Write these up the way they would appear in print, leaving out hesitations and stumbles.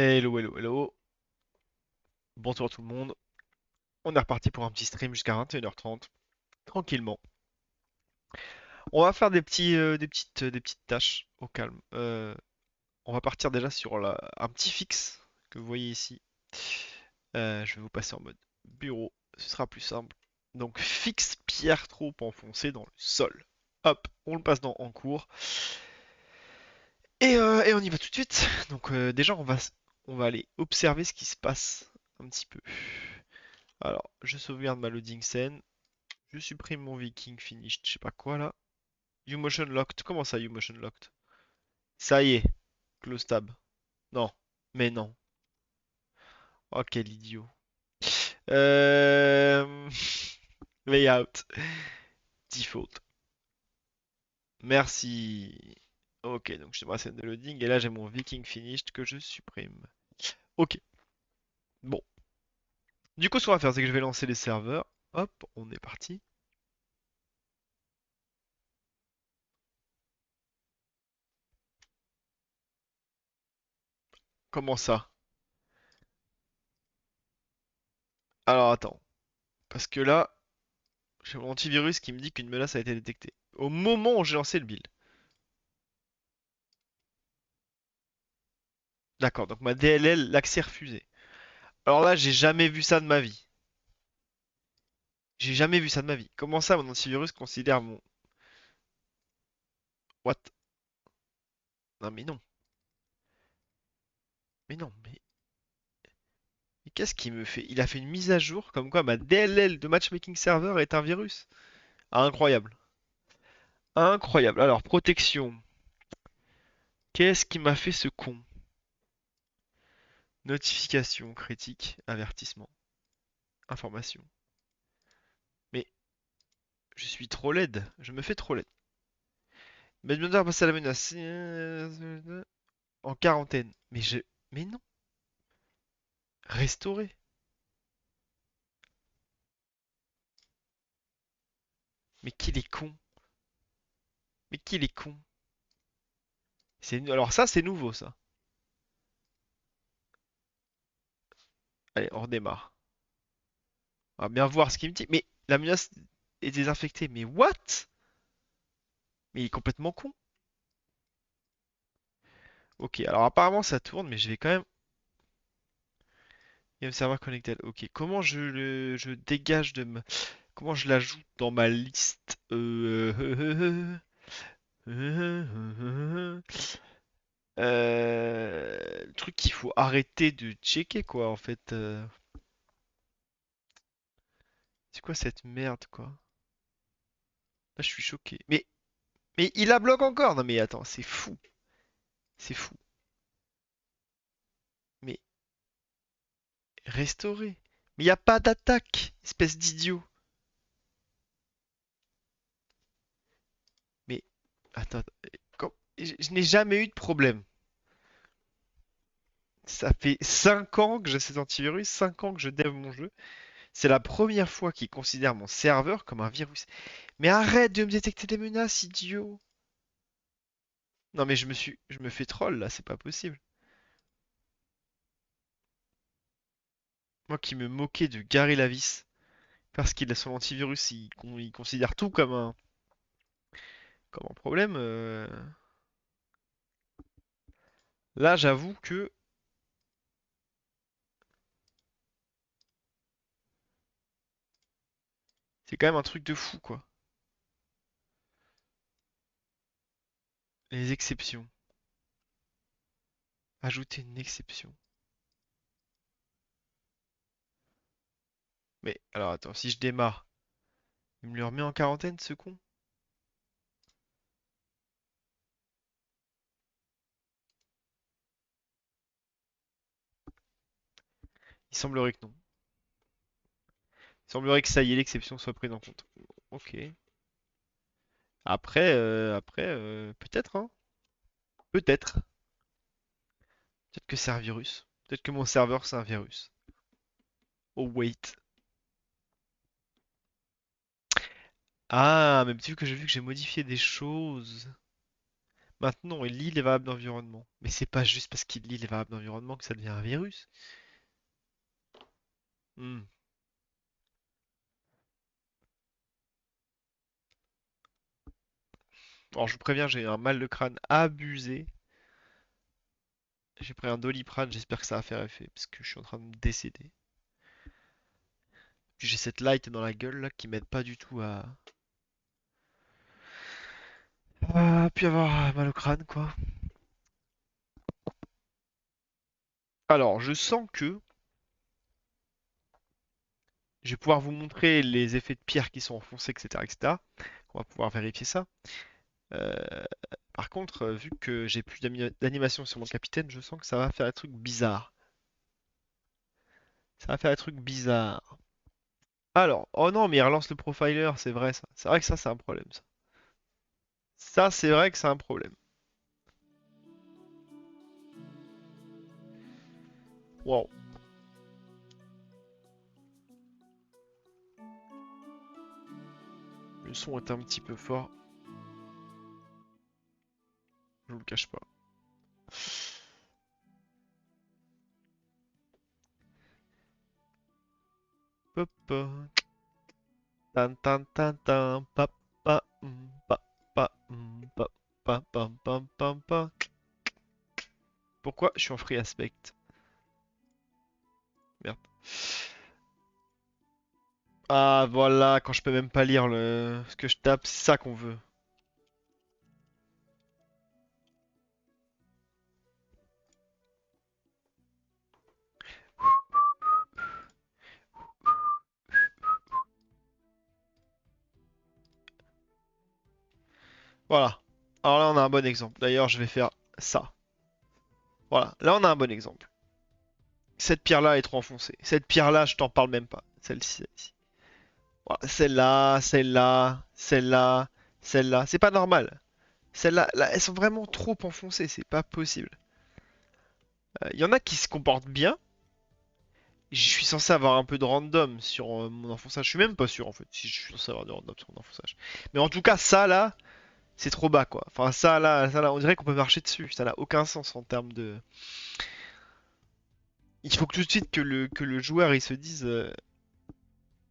Hello, hello, hello. Bonsoir tout le monde. On est reparti pour un petit stream jusqu'à 21h30, tranquillement. On va faire des petites tâches au calme. On va partir déjà sur un petit fixe que vous voyez ici. Je vais vous passer en mode bureau, ce sera plus simple. Donc fixe pierre trop enfoncée dans le sol. Hop, on le passe en cours. Et on y va tout de suite. Donc déjà on va aller observer ce qui se passe un petit peu. Alors, je sauvegarde ma loading scène. Je supprime mon Viking finished, je sais pas quoi là. YouMotion locked. Comment ça, YouMotion locked? Ça y est, close tab. Non, mais non. Oh, quel idiot. Euh... Layout. Default. Merci. Ok, donc je ma scène de loading et là j'ai mon Viking finished que je supprime. Ok, bon. Du coup, ce qu'on va faire, c'est que je vais lancer les serveurs. Hop, on est parti. Comment ça? Alors attends, parce que là, j'ai mon antivirus qui me dit qu'une menace a été détectée. Au moment où j'ai lancé le build. D'accord, donc ma DLL, l'accès refusé. Alors là, j'ai jamais vu ça de ma vie. J'ai jamais vu ça de ma vie. Comment ça, mon antivirus considère mon... What? Non, mais non. Mais non, mais qu'est-ce qu'il me fait? Il a fait une mise à jour comme quoi ma DLL de matchmaking server est un virus. Ah, incroyable. Incroyable. Alors, protection. Qu'est-ce qui m'a fait ce con? Notification critique, avertissement, information. Mais je suis trop laide. Je me fais trop laide. Mais de passer à la menace. En quarantaine. Mais je... Mais non. Restaurer. Mais qu'il est con. Mais qu'il est con. Alors ça, c'est nouveau, ça. Allez, on redémarre. On va bien voir ce qu'il me dit. Mais la menace est désinfectée. Mais what? Mais il est complètement con. Ok, alors apparemment ça tourne, mais je vais quand même... Game serveur connected. Ok, comment je dégage de ma... Comment je l'ajoute dans ma liste? Le truc qu'il faut arrêter de checker, quoi, en fait. C'est quoi cette merde, quoi? Là, je suis choqué. Mais il la bloque encore! Non, mais attends, c'est fou. C'est fou. Mais restaurer. Mais il a pas d'attaque, espèce d'idiot. Mais attends, je n'ai jamais eu de problème. Ça fait 5 ans que j'ai cet antivirus, 5 ans que je dev mon jeu. C'est la première fois qu'il considère mon serveur comme un virus. Mais arrête de me détecter des menaces, idiot. Non mais je me fais troll là, c'est pas possible. Moi qui me moquais de Gary Lavis parce qu'il a son antivirus, il considère tout comme un problème. Là, j'avoue que c'est quand même un truc de fou quoi. Les exceptions. Ajouter une exception. Mais alors attends, si je démarre, il me le remet en quarantaine ce con? Il semblerait que non. Il semblerait que ça y est, l'exception soit prise en compte. Ok. Après, peut-être, hein. Peut-être. Peut-être que c'est un virus. Peut-être que mon serveur c'est un virus. Oh wait. Ah, mais tu vu que j'ai modifié des choses. Maintenant, il lit les variables d'environnement. Mais c'est pas juste parce qu'il lit les variables d'environnement que ça devient un virus. Hmm. Alors je vous préviens, j'ai un mal de crâne abusé. J'ai pris un Doliprane, j'espère que ça va faire effet, parce que je suis en train de me décéder. Puis j'ai cette light dans la gueule là qui m'aide pas du tout à puis avoir mal au crâne quoi. Alors je sens que je vais pouvoir vous montrer les effets de pierre qui sont enfoncés, etc., etc. On va pouvoir vérifier ça. Euh, Par contre, vu que j'ai plus d'animation sur mon capitaine, je sens que ça va faire des trucs bizarres. Ça va faire des trucs bizarres. Alors, oh non, mais il relance le profiler, c'est vrai ça. C'est vrai que ça, c'est un problème ça. Ça, c'est vrai que c'est un problème. Wow. Le son est un petit peu fort, je vous le cache pas. Hop, tan tan tan tan, pa pa pa pa pa pa pam pam pam pa. Pourquoi je suis en free aspect? Merde. Ah voilà, quand je peux même pas lire ce que je tape, c'est ça qu'on veut. Voilà. Alors là, on a un bon exemple. D'ailleurs, je vais faire ça. Voilà. Là, on a un bon exemple. Cette pierre-là est trop enfoncée. Cette pierre-là, je t'en parle même pas. Celle-ci, celle-ci. Voilà. Celle-là, celle-là, celle-là, celle-là. C'est pas normal. Celles-là, là, elles sont vraiment trop enfoncées. C'est pas possible. Il y en a qui se comportent bien. Je suis censé avoir un peu de random sur mon enfonçage. Je suis même pas sûr en fait si je suis censé avoir de random sur mon enfonçage. Mais en tout cas, ça là, c'est trop bas quoi. Enfin, ça là, on dirait qu'on peut marcher dessus. Ça n'a aucun sens en termes de. Il faut que tout de suite que le joueur il se dise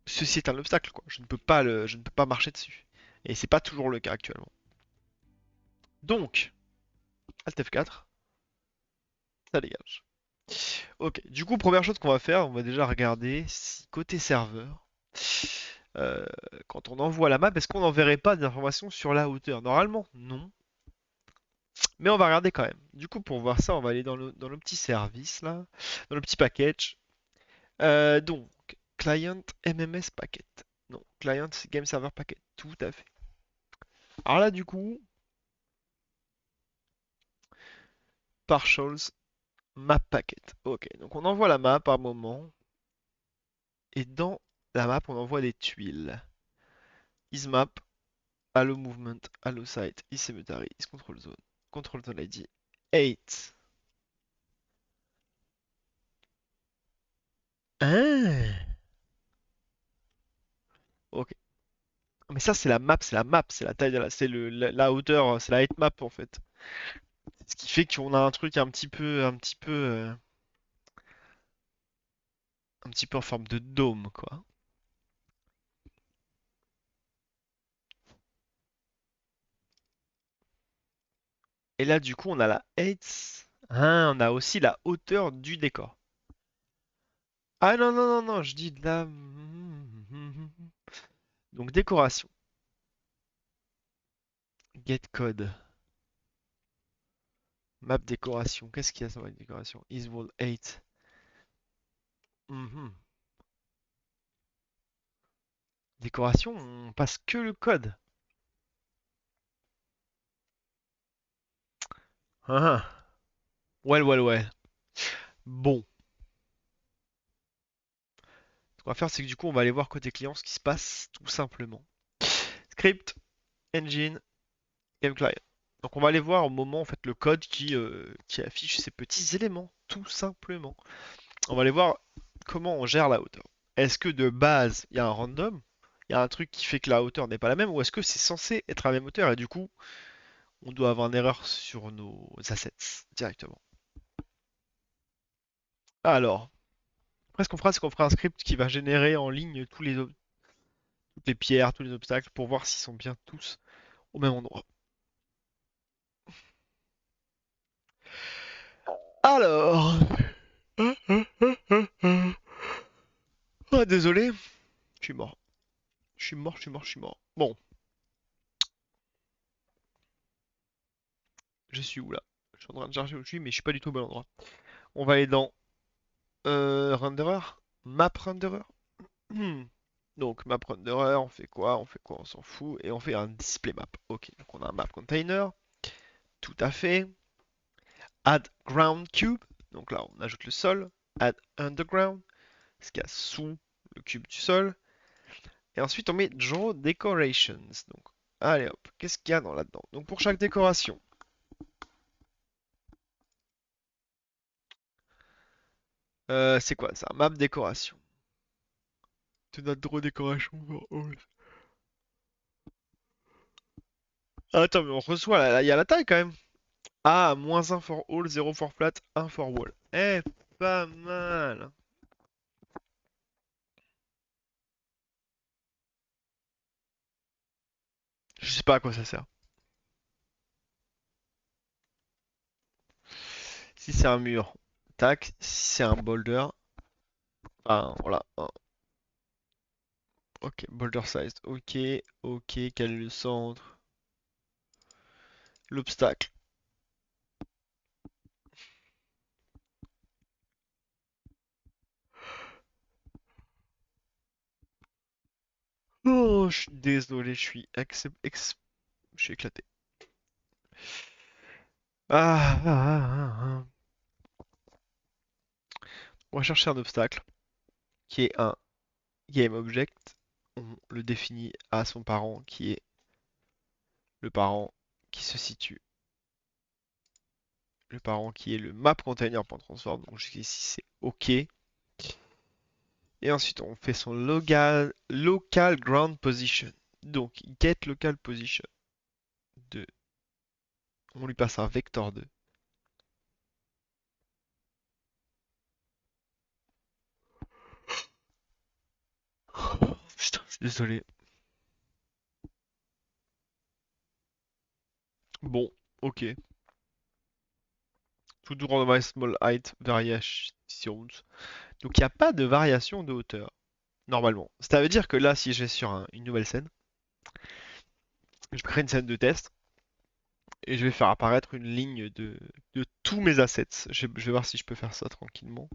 ceci est un obstacle quoi. Je ne peux pas marcher dessus. Et c'est pas toujours le cas actuellement. Donc, Alt F4, ça dégage. Ok, du coup, première chose qu'on va faire, on va déjà regarder si côté serveur, euh, quand on envoie la map, est-ce qu'on n'enverrait pas des informations sur la hauteur? Normalement, non. Mais on va regarder quand même. Du coup, pour voir ça, on va aller dans le petit service là, dans le petit package. Donc, client MMS packet. Non, client game server packet. Tout à fait. Alors là, du coup, partials map packet. Ok, donc on envoie la map par moment. Et dans la map, on envoie des tuiles. Ismap, allo movement, allo site, iscemetery, is control zone ID 8. Ah, ok. Mais ça, c'est la taille c'est la hauteur, c'est la height map en fait. Ce qui fait qu'on a un truc un petit peu en forme de dôme, quoi. Et là, du coup, on a la height. Ah, on a aussi la hauteur du décor. Ah non, non, non, non, je dis de la. Donc, décoration. Get code. Map décoration. Qu'est-ce qu'il y a sur la décoration? Iswall 8. Mhm. Décoration, on passe que le code. Ah, ah. Ouais, ouais, ouais. Bon. Ce qu'on va faire, c'est que du coup, on va aller voir côté client ce qui se passe, tout simplement. Script, engine, game client. Donc on va aller voir au moment, en fait, le code qui affiche ces petits éléments, tout simplement. On va aller voir comment on gère la hauteur. Est-ce que de base, il y a un random? Il y a un truc qui fait que la hauteur n'est pas la même? Ou est-ce que c'est censé être la même hauteur et du coup, on doit avoir une erreur sur nos assets directement. Alors, après ce qu'on fera, c'est qu'on fera un script qui va générer en ligne toutes les pierres, tous les obstacles pour voir s'ils sont bien tous au même endroit. Alors, ah, désolé, je suis mort. Je suis mort, je suis mort, je suis mort. Bon, je suis où là? Je suis en train de chercher où je suis, mais je suis pas du tout au bon endroit. On va aller dans Renderer, Map Renderer. Hmm. Donc Map Renderer, on fait quoi? On fait quoi? On s'en fout. Et on fait un display map. Ok, donc on a un map container. Tout à fait. Add ground cube. Donc là, on ajoute le sol. Add underground, ce qu'il y a sous le cube du sol. Et ensuite, on met draw decorations. Donc, allez hop, qu'est-ce qu'il y a dans là-dedans? Donc pour chaque décoration, c'est quoi? C'est un map décoration. C'est notre draw décoration. Ah, attends, mais on reçoit, là, il y a la taille quand même. Ah, -1 for all, 0 for flat, 1 for wall. Eh, pas mal. Je sais pas à quoi ça sert. Si c'est un mur, tac. Si c'est un boulder, enfin voilà. Ok, boulder size. Ok, ok. Quel est le centre? L'obstacle. Oh, je suis désolé, je suis éclaté. Ah. On va chercher un obstacle qui est un game object. On le définit à son parent qui est le parent qui se situe. Le parent qui est le map container.transform. Donc jusqu'ici c'est OK. Et ensuite on fait son local ground position. Donc get local position de. On lui passe un vecteur 2. Putain, je suis désolé. Bon, ok. To do randomize small height variations. Donc il n'y a pas de variation de hauteur, normalement. Ça veut dire que là, si je vais sur une nouvelle scène, je crée une scène de test et je vais faire apparaître une ligne de tous mes assets. Je vais voir si je peux faire ça tranquillement.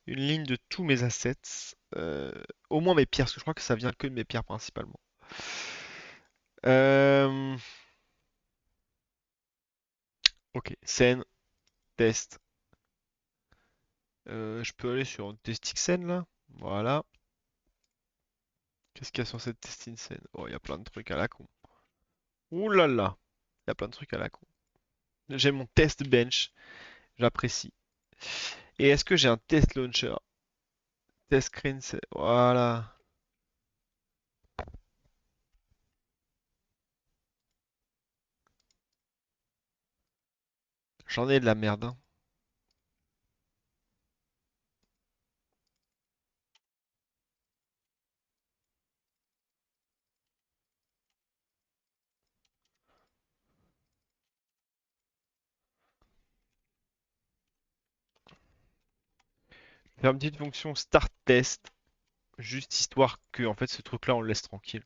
Une ligne de tous mes assets. Au moins mes pierres, parce que je crois que ça vient que de mes pierres principalement. Euh, ok, scène, test. Je peux aller sur testing scène là. Voilà. Qu'est-ce qu'il y a sur cette testing scène? Oh, il y a plein de trucs à la con. Ouh là là, il y a plein de trucs à la con. J'ai mon test bench, j'apprécie. Et est-ce que j'ai un test launcher? Test screen, voilà. J'en ai de la merde, hein. Faire une petite fonction start test, juste histoire que en fait ce truc-là on le laisse tranquille.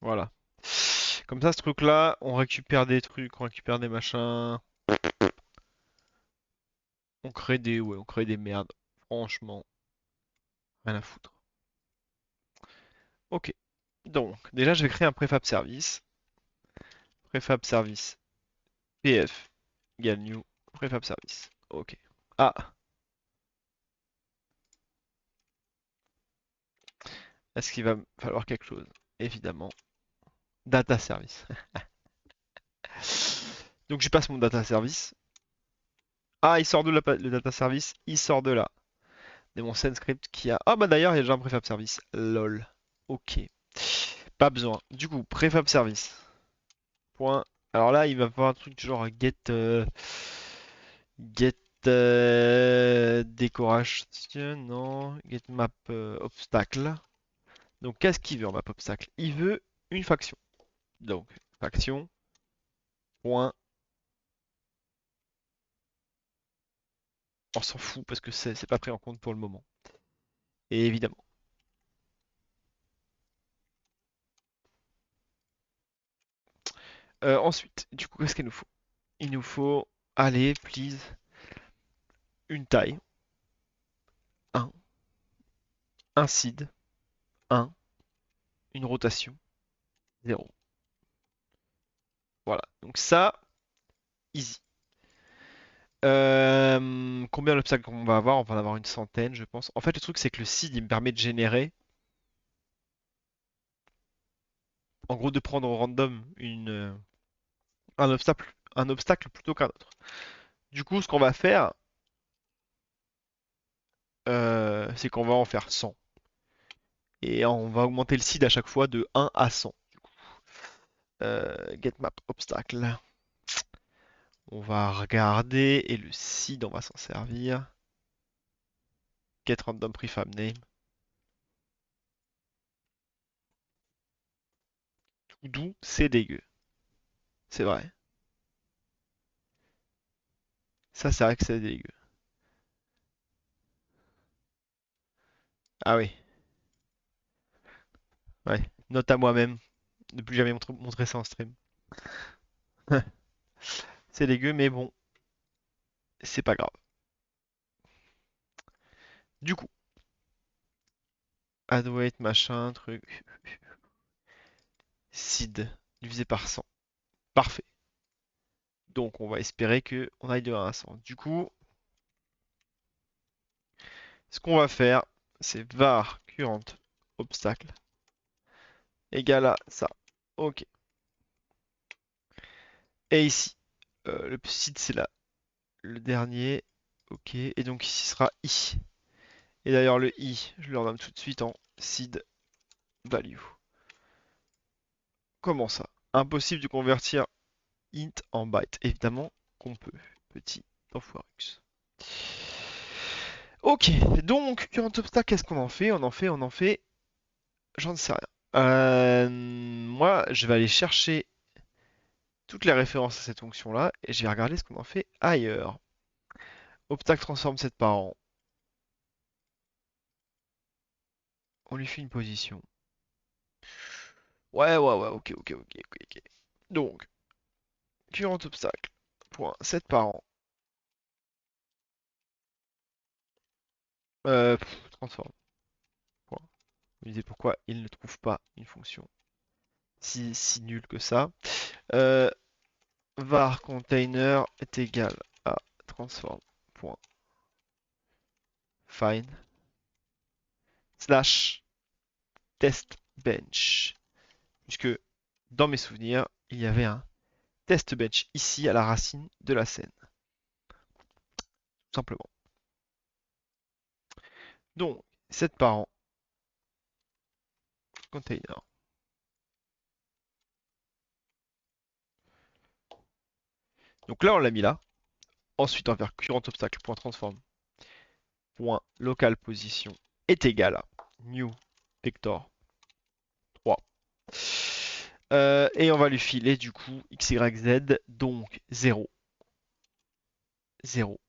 Voilà. Comme ça, ce truc-là, on récupère des trucs, on récupère des machins, on crée des merdes. Franchement, rien à foutre. Ok. Donc, déjà, je vais créer un prefab service. Prefab service pf égale new prefab service. Ok. Ah, est-ce qu'il va me falloir quelque chose? Évidemment. Data service. Donc, je passe mon data service. Ah, il sort de le data service, il sort de là. de mon send script qui a. Ah bah d'ailleurs, il y a déjà un prefab service. LOL. Ok. Pas besoin. Du coup, prefab service. Point. Alors là, il va falloir un truc genre get décoration. Non. Get map obstacle. Donc qu'est-ce qu'il veut en map obstacle? Il veut une faction. Donc, faction. Point. On s'en fout parce que c'est pas pris en compte pour le moment. Et évidemment. Ensuite, du coup, qu'est-ce qu'il nous faut? Il nous faut, allez, please, une taille, un, un seed, un, une rotation, 0. Voilà. Donc ça, easy. Combien d'obstacles on va avoir? On va en avoir une centaine, je pense. En fait, le truc, c'est que le seed, il me permet de générer, en gros, de prendre au random un obstacle plutôt qu'un autre. Du coup, ce qu'on va faire, c'est qu'on va en faire 100. Et on va augmenter le seed à chaque fois de 1 à 100. Get map obstacle. On va regarder et le seed, on va s'en servir. Get random prefab name. Tout doux, c'est dégueu. C'est vrai. Ça, c'est vrai que c'est dégueu. Ah oui, ouais. Note à moi-même. Ne plus jamais montrer ça en stream. C'est dégueu, mais bon, c'est pas grave. Du coup, add weight, machin, truc. Seed divisé par 100. Parfait. Donc, on va espérer que on aille de 1 à 100. Du coup, ce qu'on va faire, c'est var current obstacle égale à ça. Ok. Et ici, le seed, c'est là. Le dernier. Ok. Et donc, ici sera i. Et d'ailleurs, le i, je le renomme tout de suite en seed value. Comment ça? Impossible de convertir int en byte. Évidemment qu'on peut. Petit enfoirux. Ok, donc, current obstacle, qu'est-ce qu'on en fait? On en fait. J'en sais rien. Moi, je vais aller chercher toutes les références à cette fonction-là et je vais regarder ce qu'on en fait ailleurs. Obstacle transforme cette par an. On lui fait une position. Ouais, ouais, ouais, ok. Donc, current obstacle. Point 7 par an. Transforme. Point. Vous me disiez pourquoi il ne trouve pas une fonction si nulle que ça. Euh, var container est égal à transform. Point. Find slash test bench. Puisque dans mes souvenirs, il y avait un test bench ici à la racine de la scène. Tout simplement. Donc, 7 par an. Container. Donc là, on l'a mis là. Ensuite, on va faire current obstacle.transform. Local position est égal à new vector 3. Et on va lui filer du coup x, y, z, donc 0, 0,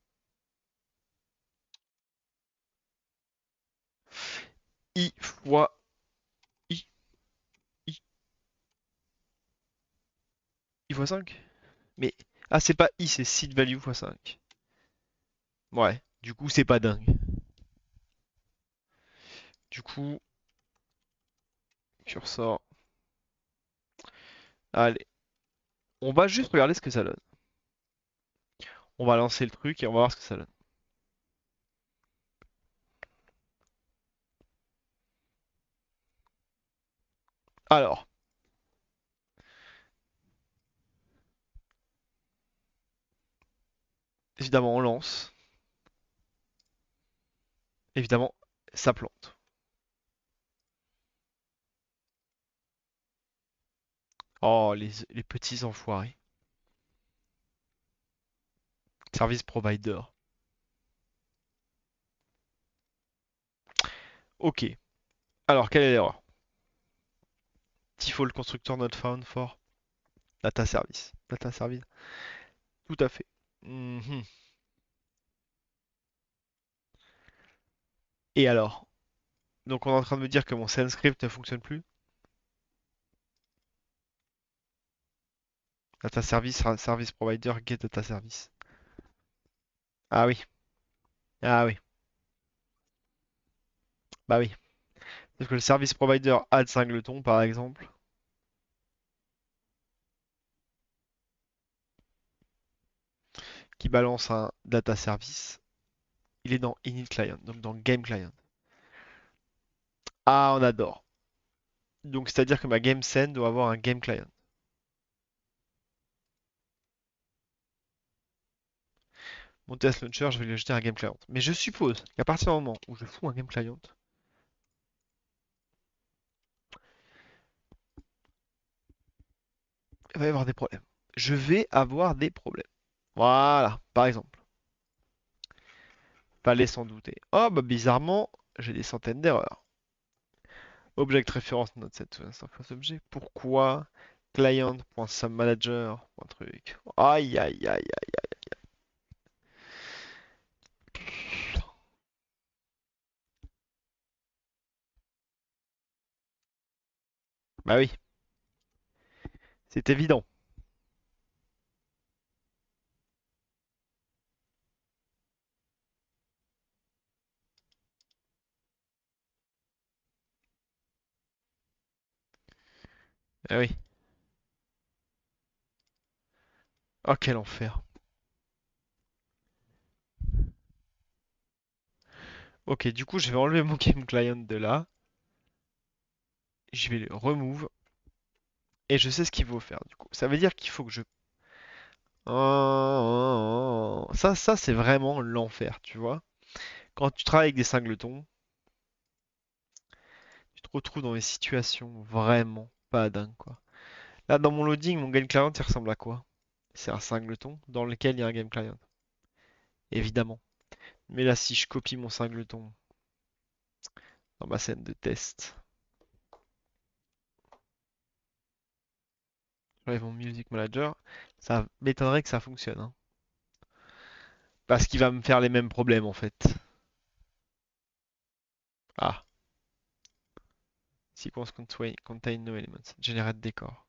i fois i, i, i fois 5. Mais, ah c'est pas i, c'est seed value fois 5. Ouais, du coup c'est pas dingue. Du coup, cursor, allez, on va juste regarder ce que ça donne. On va lancer le truc et on va voir ce que ça donne. Alors, évidemment on lance. évidemment, ça plante. Oh, les petits enfoirés. Service provider. Ok. Alors, quelle est l'erreur? Default constructor not found for data service. Data service. Tout à fait. Mhm. Et alors? Donc, on est en train de me dire que mon send script ne fonctionne plus? Data service, service provider, get data service. Ah oui. Ah oui. Bah oui. Parce que le service provider add singleton, par exemple, qui balance un data service, il est dans init client, donc dans game client. Ah, on adore. Donc, c'est-à-dire que ma game send doit avoir un game client. Mon test launcher, je vais lui ajouter un game client. Mais je suppose qu'à partir du moment où je fous un game client, il va y avoir des problèmes. Je vais avoir des problèmes. Voilà, par exemple. Fallait s'en douter. Oh, bah bizarrement, j'ai des centaines d'erreurs. Object référence not set to interface objet. Pourquoi? Client.submanager. Un truc. Aïe, aïe, aïe, aïe. Bah oui, c'est évident. Ah oui. Oh, quel enfer. Ok, du coup, je vais enlever mon game client de là. Je vais le remove. Et je sais ce qu'il faut faire, du coup. Ça veut dire qu'il faut que je... Ça c'est vraiment l'enfer, tu vois. Quand tu travailles avec des singletons, tu te retrouves dans des situations vraiment pas dingues, quoi. Là, dans mon loading, mon game client, il ressemble à quoi? C'est un singleton dans lequel il y a un game client, évidemment. Mais là, si je copie mon singleton dans ma scène de test, j'enlève mon music manager, ça m'étonnerait que ça fonctionne, hein. Parce qu'il va me faire les mêmes problèmes, en fait. Ah, sequence contain no elements, generate decor.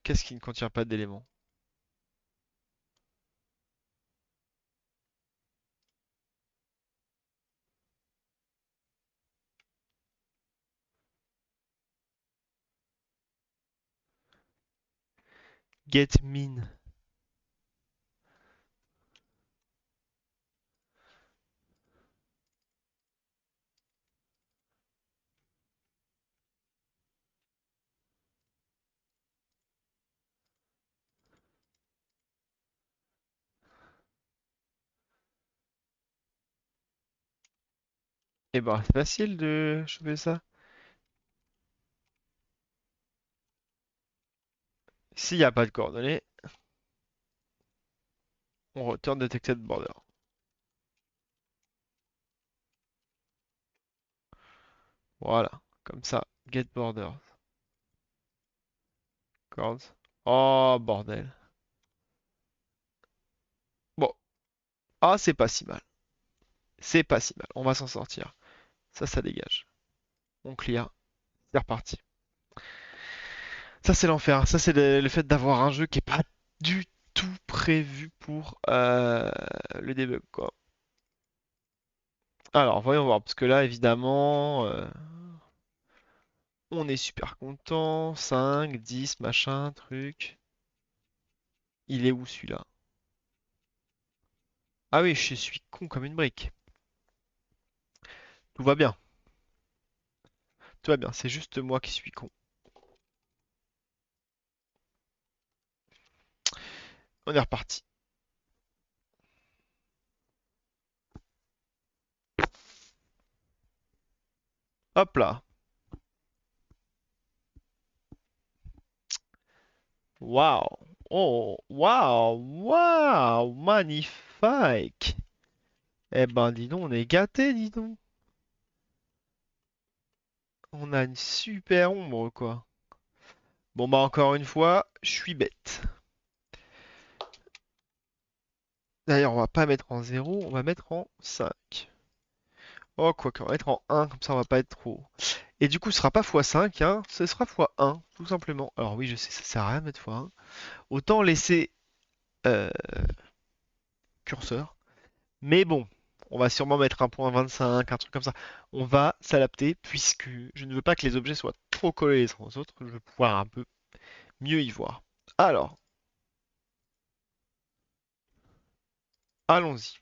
Qu'est-ce qui ne contient pas d'éléments? Get min. Eh ben, c'est facile de choper ça. S'il n'y a pas de coordonnées, on return detected border. Voilà, comme ça. Get border. Chords. Oh, bordel. Bon. Ah, c'est pas si mal. C'est pas si mal. On va s'en sortir. Ça dégage. On clear. C'est reparti. Ça, c'est l'enfer. Ça, c'est le fait d'avoir un jeu qui est pas du tout prévu pour le debug, quoi. Alors, voyons voir. Parce que là, évidemment, on est super content. 5, 10, machin, truc. Il est où celui-là? Ah oui, je suis con comme une brique. Tout va bien. Tout va bien. C'est juste moi qui suis con. On est reparti. Hop là. Waouh. Oh, waouh, waouh, magnifique. Eh ben, dis donc, on est gâtés, dis donc. On a une super ombre, quoi. Bon, bah, encore une fois, je suis bête. D'ailleurs, on va pas mettre en 0, on va mettre en 5. Oh, quoi qu'on va mettre en 1, comme ça, on va pas être trop. Et du coup, ce sera pas x5, hein, ce sera x1, tout simplement. Alors oui, je sais, ça sert à rien de mettre x1. Autant laisser euh, curseur. Mais bon, on va sûrement mettre un point 25, un truc comme ça. On va s'adapter puisque je ne veux pas que les objets soient trop collés les uns aux autres. Je veux pouvoir un peu mieux y voir. Alors, allons-y.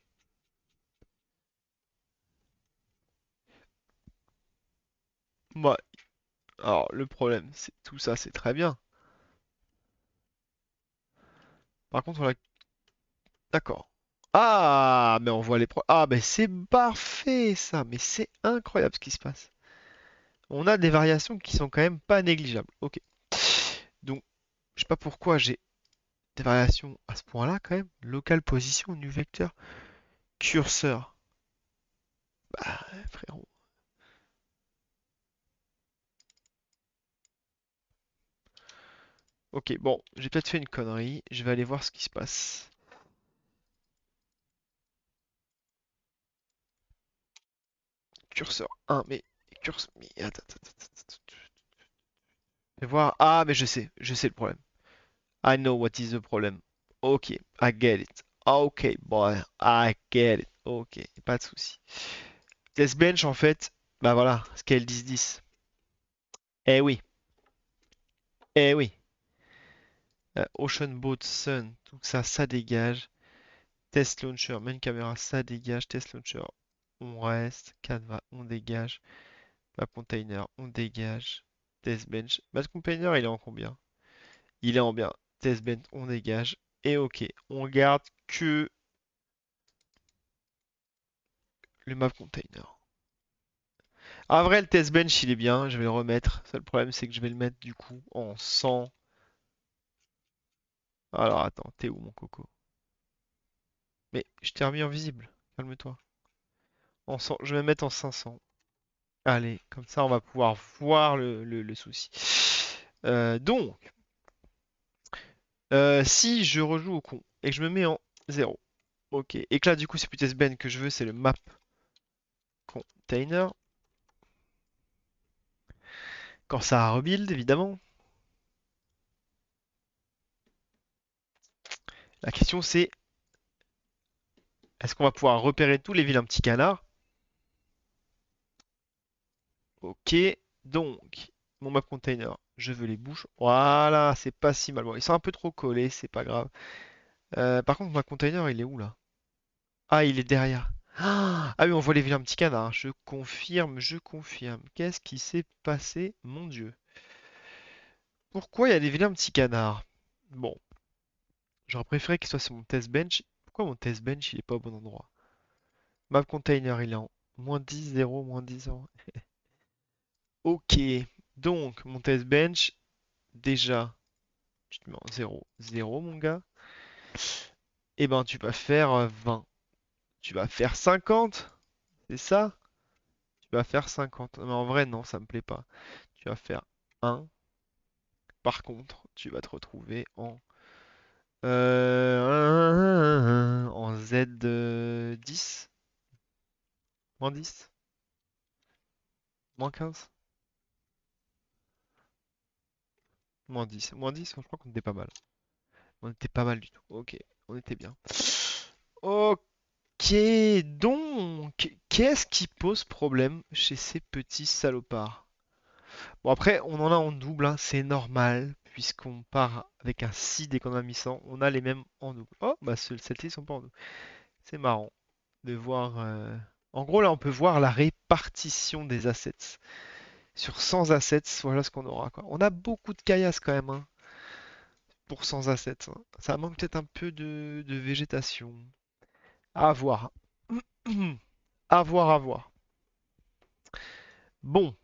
Moi, alors le problème, c'est tout ça, c'est très bien. Par contre, on a... D'accord. Ah, mais on voit les Ah, mais c'est parfait ça. Mais c'est incroyable ce qui se passe. On a des variations qui sont quand même pas négligeables. Ok. Donc, je sais pas pourquoi j'ai des variations à ce point-là quand même. Local position, new vecteur, curseur. Bah, frérot. Ok, bon, j'ai peut-être fait une connerie. Je vais aller voir ce qui se passe. Curseur 1, mais... Curseur... Mais... Attends, attends, attends, attends. Je vais voir... Ah, mais je sais le problème. I know what is the problem. Ok, I get it. Ok, boy, I get it. Ok, pas de souci. Test bench, en fait, bah voilà, scale 10-10. Eh oui, eh oui. Ocean Boat, Sun, tout ça, ça dégage. Test launcher, main caméra, ça dégage. Test launcher, on reste. Canva, on dégage. Map container, on dégage. Test bench. Map container, il est en combien? Il est en bien. Test bench, on dégage. Et ok, on garde que le map container. En vrai, le test bench, il est bien. Je vais le remettre. Seul problème, c'est que je vais le mettre du coup en 100. Alors attends, t'es où mon coco? Mais je t'ai remis en visible. Calme-toi. En 100, je vais mettre en 500. Allez, comme ça, on va pouvoir voir le souci. Donc, si je rejoue au con et que je me mets en 0, ok, et que là, du coup, c'est plus test ben que je veux, c'est le map container. Quand ça a rebuild, évidemment. La question, c'est est-ce qu'on va pouvoir repérer tous les vilains petits canards? Ok, donc, mon map container, je veux les bouches. Voilà, c'est pas si mal. Bon, ils sont un peu trop collés, c'est pas grave. Par contre, mon container, il est où là? Ah, il est derrière. Ah oui, on voit les vilains petits canards. Je confirme, je confirme. Qu'est-ce qui s'est passé, mon Dieu? Pourquoi il y a des vilains petits canards? Bon, j'aurais préféré qu'il soit sur mon test bench. Pourquoi mon test bench, il est pas au bon endroit? Map container, il est en -10, 0, -10, 0. Ok, donc mon test bench, déjà, tu te mets en 0, 0, mon gars. Eh ben, tu vas faire 20. Tu vas faire 50, c'est ça? Tu vas faire 50. Mais en vrai, non, ça me plaît pas. Tu vas faire 1. Par contre, tu vas te retrouver en Z10, -10, -15, -10, -10, je crois qu'on était pas mal. On était pas mal du tout. Ok, on était bien. Ok, donc, qu'est-ce qui pose problème chez ces petits salopards? Bon, après, on en a en double, hein, c'est normal, puisqu'on part avec un 6 dès qu'on a mis 100, on a les mêmes en double. Oh, bah celles-ci sont pas en double. C'est marrant de voir. En gros, là, on peut voir la répartition des assets. Sur 100 assets, voilà ce qu'on aura, quoi. On a beaucoup de caillasses quand même, hein, pour 100 assets, hein. Ça manque peut-être un peu de végétation. À voir. À voir, à voir. Bon.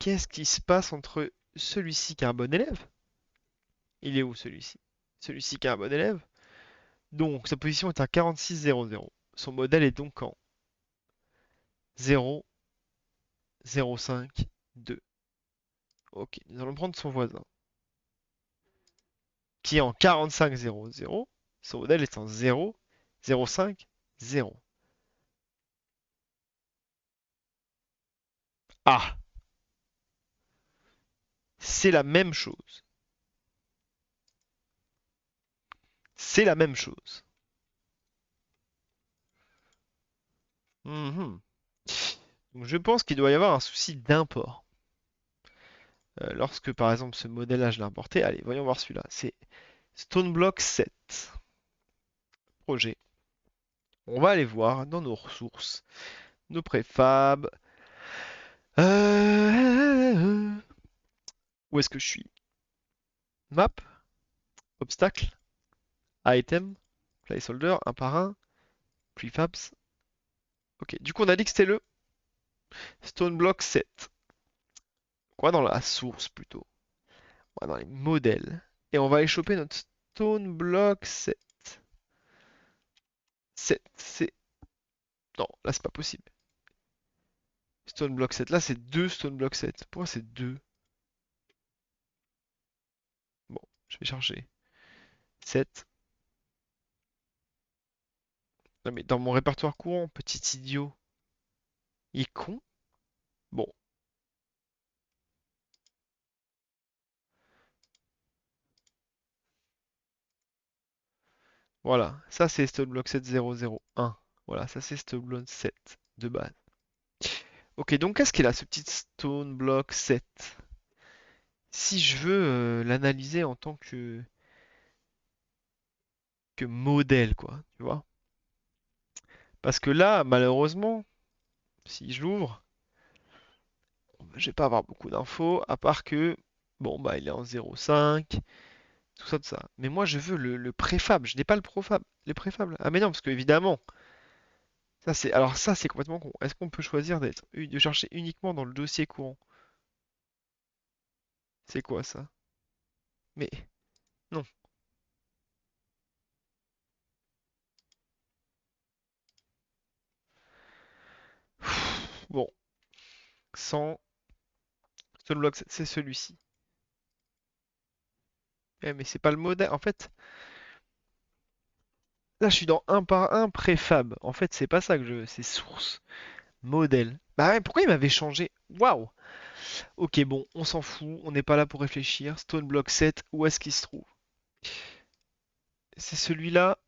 qu'est-ce qui se passe entre celui-ci qui est un bon élève? Il est où celui-ci? Celui-ci qui est un bon élève. Donc sa position est à 46,00. Son modèle est donc en 0, 0,5, 2. Ok, nous allons prendre son voisin qui est en 45,00. Son modèle est en 0, 0,5, 0. Ah, c'est la même chose. C'est la même chose. Mhm. Donc je pense qu'il doit y avoir un souci d'import. Lorsque par exemple ce modèle-là je l'ai importé, allez, voyons voir celui-là. C'est StoneBlock 7. Projet. On va aller voir dans nos ressources, nos préfabs. Euh, Où est-ce que je suis? Map, obstacle, item, placeholder, un par un, prefabs. Ok, du coup on a dit que c'était le StoneBlock 7. Quoi dans la source plutôt? Ouais, dans les modèles. Et on va aller choper notre StoneBlock 7. 7, c'est... Non, là c'est pas possible. StoneBlock 7, là c'est 2 StoneBlock 7. Pourquoi c'est 2? Bon, je vais chercher. 7. Non mais dans mon répertoire courant, petit idiot. Il est con? Bon, voilà. Ça c'est StoneBlock 7001. Voilà, ça c'est StoneBlock 7 de base. Ok, donc qu'est-ce qu'il a ce petit StoneBlock 7? Si je veux l'analyser en tant que modèle, quoi, tu vois? Parce que là, malheureusement, si j'ouvre, je vais pas avoir beaucoup d'infos, à part que, bon, bah, il est en 0,5, tout ça. Mais moi, je veux le préfab, je n'ai pas le profab, le préfab. Là. Ah, mais non, parce que évidemment, alors ça, c'est complètement con. Est-ce qu'on peut choisir de chercher uniquement dans le dossier courant? C'est quoi ça? Mais non. Bon, 100, Stoneblock, c'est celui-ci. Eh, mais c'est pas le modèle. En fait, là, je suis dans un par un préfab. En fait, c'est pas ça que je veux, c'est source, modèle. Bah ouais, pourquoi il m'avait changé? Waouh! Ok, bon, on s'en fout, on n'est pas là pour réfléchir. Stone Block 7, où est-ce qu'il se trouve? C'est celui-là,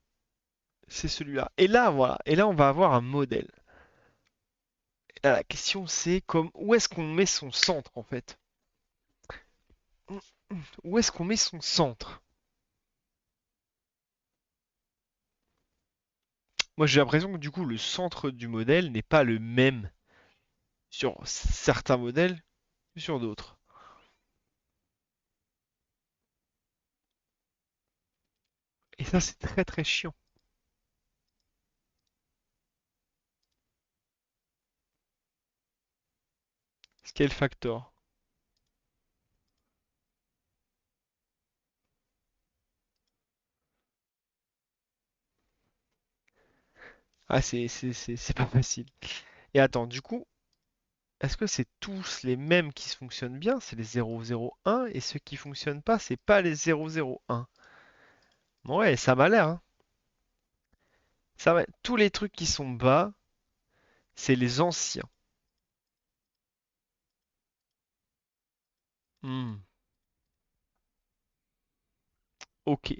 c'est celui-là. Et là, voilà, et là, on va avoir un modèle. Et là, la question, c'est comme, où est-ce qu'on met son centre, en fait? Où est-ce qu'on met son centre? Moi, j'ai l'impression que du coup, le centre du modèle n'est pas le même sur certains modèles que sur d'autres. Et ça, c'est très très chiant. Scale factor. Ah, c'est pas facile. Et attends, du coup, est-ce que c'est tous les mêmes qui fonctionnent bien? C'est les 001 et ceux qui fonctionnent pas, c'est pas les 001. Ouais, ça m'a l'air, hein. Tous les trucs qui sont bas, c'est les anciens. Hmm, ok.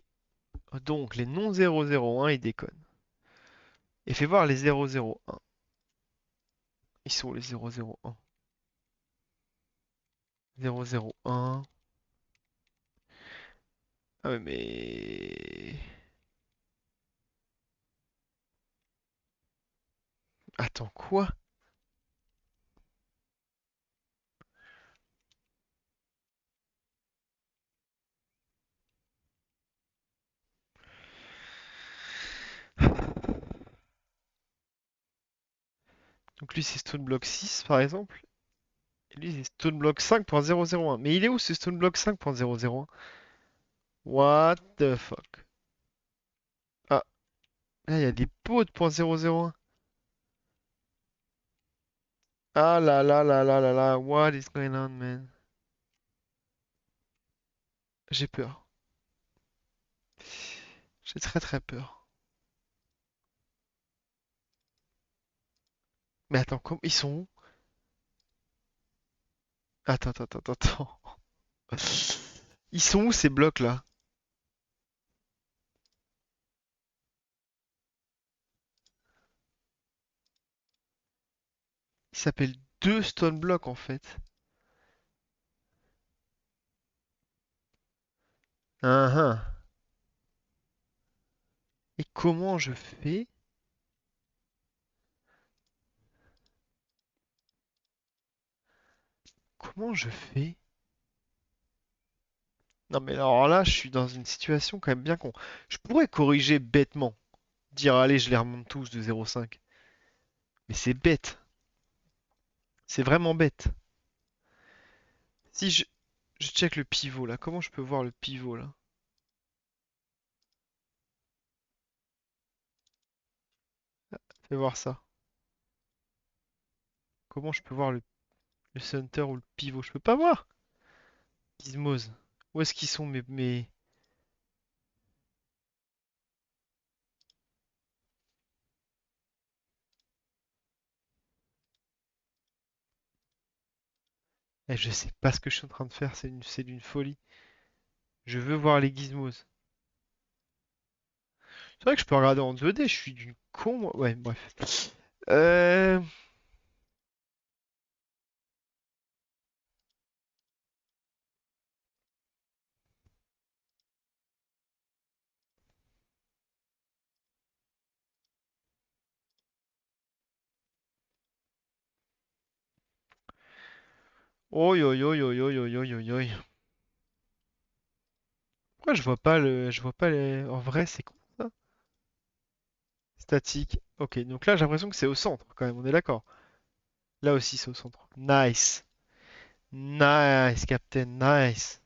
Donc les non 001, ils déconnent. Et fais voir les 001. Ils sont les 001. 001. Ah ouais, mais... Attends, quoi? Donc lui, c'est Stone Block 6, par exemple. Lui, c'est Stoneblock 5.001. Mais il est où ce Stoneblock 5.001? What the fuck? Ah, là, il y a des pots de .001. Ah là là là là là là. What is going on, man? J'ai peur. J'ai très très peur. Mais attends, ils sont où? Attends, attends, attends, attends. Ils sont où ces blocs là? Ils s'appellent deux stone blocks en fait. Ah ah. Et comment je fais? Comment je fais? Non mais alors là, je suis dans une situation quand même bien con. Je pourrais corriger bêtement. Dire allez, je les remonte tous de 0,5. Mais c'est bête. C'est vraiment bête. Si je check le pivot là, comment je peux voir le pivot là? Fais voir ça. Comment je peux voir le center ou le pivot? Je peux pas voir. Gizmos. Où est-ce qu'ils sont mes... Eh, je sais pas ce que je suis en train de faire, c'est d'une folie. Je veux voir les gizmos. C'est vrai que je peux regarder en 2D, je suis d'une con, moi. Ouais, bref. Euh... Oi, oi, oi, oi, oi, oi, oi, oi, oi. Pourquoi je vois pas le... Je vois pas les... En vrai, c'est quoi ça? Statique. Ok, donc là, j'ai l'impression que c'est au centre, quand même, on est d'accord. Là aussi, c'est au centre. Nice. Nice, Captain, nice.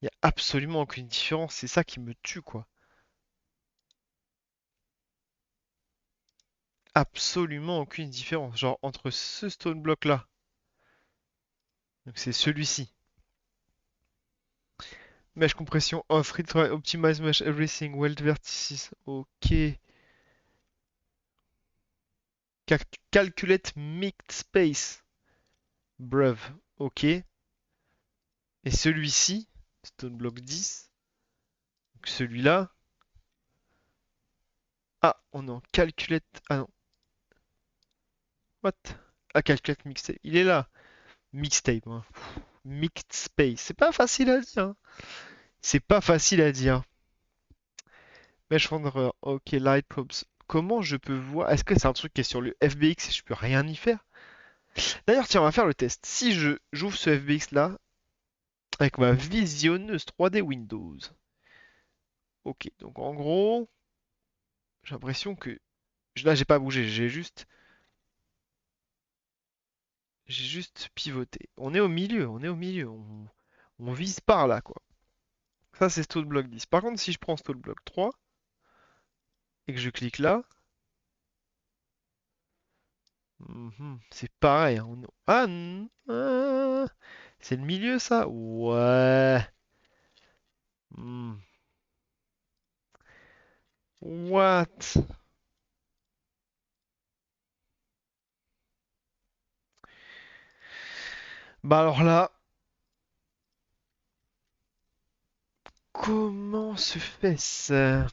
Il y a absolument aucune différence, c'est ça qui me tue, quoi. Absolument aucune différence. Genre, entre ce stone block là, donc c'est celui-ci. Mesh compression off, retry, optimize mesh everything, weld vertices. Ok. Calculate mixed space. Bruv. Ok. Et celui-ci, stone block 10. Donc celui-là. Ah, on est en calculate. Ah non. What? Ah, calculate mixtape. Il est là. Mixtape, moi. Mixed space. C'est pas facile à dire, hein. C'est pas facile à dire. Mesh renderer. Ok, light probes. Comment je peux voir? Est-ce que c'est un truc qui est sur le FBX et je peux rien y faire? D'ailleurs, tiens, on va faire le test. Si je j'ouvre ce FBX là avec ma visionneuse 3D Windows. Ok, donc en gros, j'ai l'impression que là j'ai pas bougé, j'ai juste pivoté. On est au milieu, on est au milieu. On vise par là quoi. Ça c'est Stone Block 10. Par contre, si je prends Stone Block 3 et que je clique là, c'est pareil, hein. C'est le milieu ça? Ouais. Hmm. What? Bah alors là, comment se fait ça?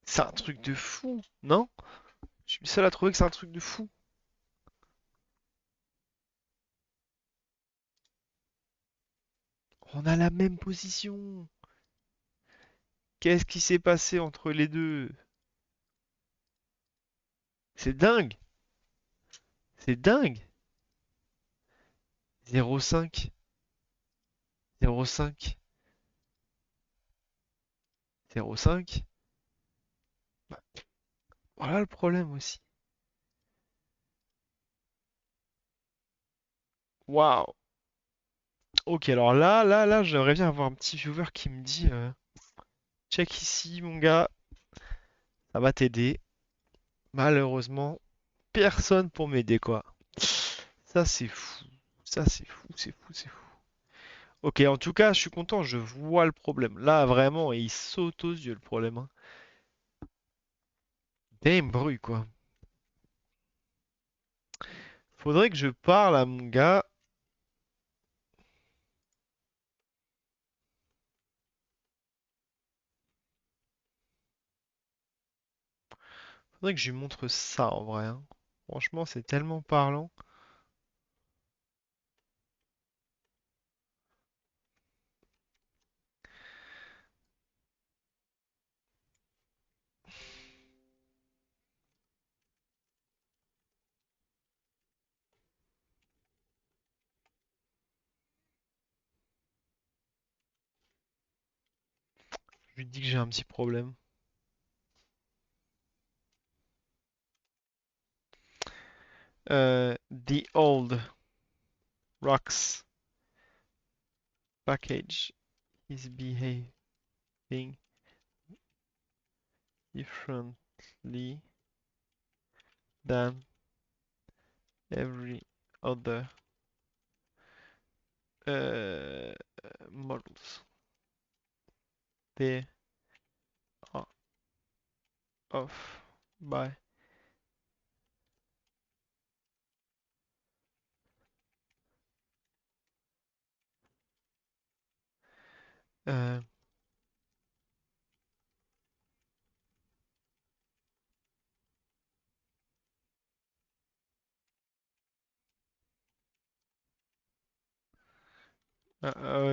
C'est un truc de fou, non? Je suis le seul à trouver que c'est un truc de fou. On a la même position. Qu'est-ce qui s'est passé entre les deux? C'est dingue. C'est dingue. 0,5. 0,5. 0,5. Bah, voilà le problème aussi. Waouh. Ok, alors là, j'aimerais bien avoir un petit viewer qui me dit check ici, mon gars, ça va t'aider. Malheureusement, personne pour m'aider, quoi. Ça, c'est fou. Ça, c'est fou, c'est fou, c'est fou. Ok, en tout cas, je suis content, je vois le problème. Là, vraiment, il saute aux yeux le problème, hein. Damn bruit, quoi. Faudrait que je parle à mon gars. Faudrait que je lui montre ça en vrai, hein. Franchement, c'est tellement parlant. Je lui dis que j'ai un petit problème. The old rocks package is behaving differently than every other uh, models. They are off by uh,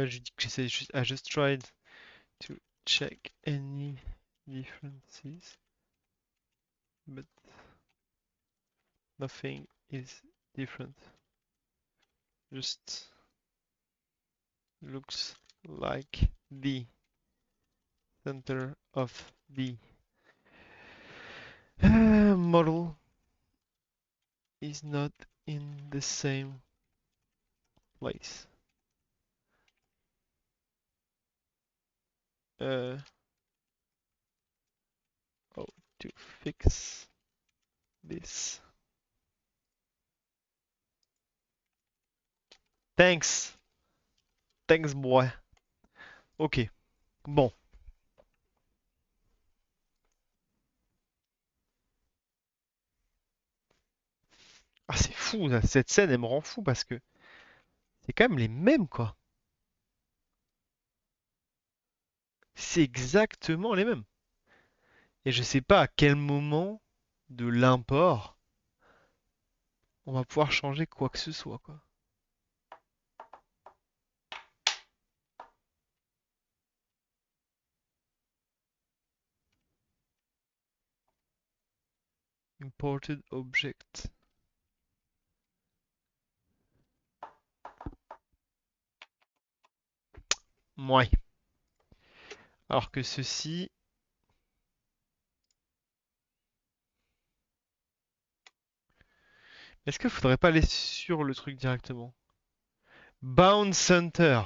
je dis que j'essaie juste. I just tried to check any differences, but nothing is different. Just looks like the center of the model is not in the same place. Uh, how to fix this? Thanks, thanks boy. Ok, bon. Ah c'est fou, cette scène elle me rend fou parce que c'est quand même les mêmes quoi. C'est exactement les mêmes. Et je sais pas à quel moment de l'import on va pouvoir changer quoi que ce soit quoi. Imported object. Ouais. Alors que ceci. Est-ce qu'il faudrait pas aller sur le truc directement? Bound Center.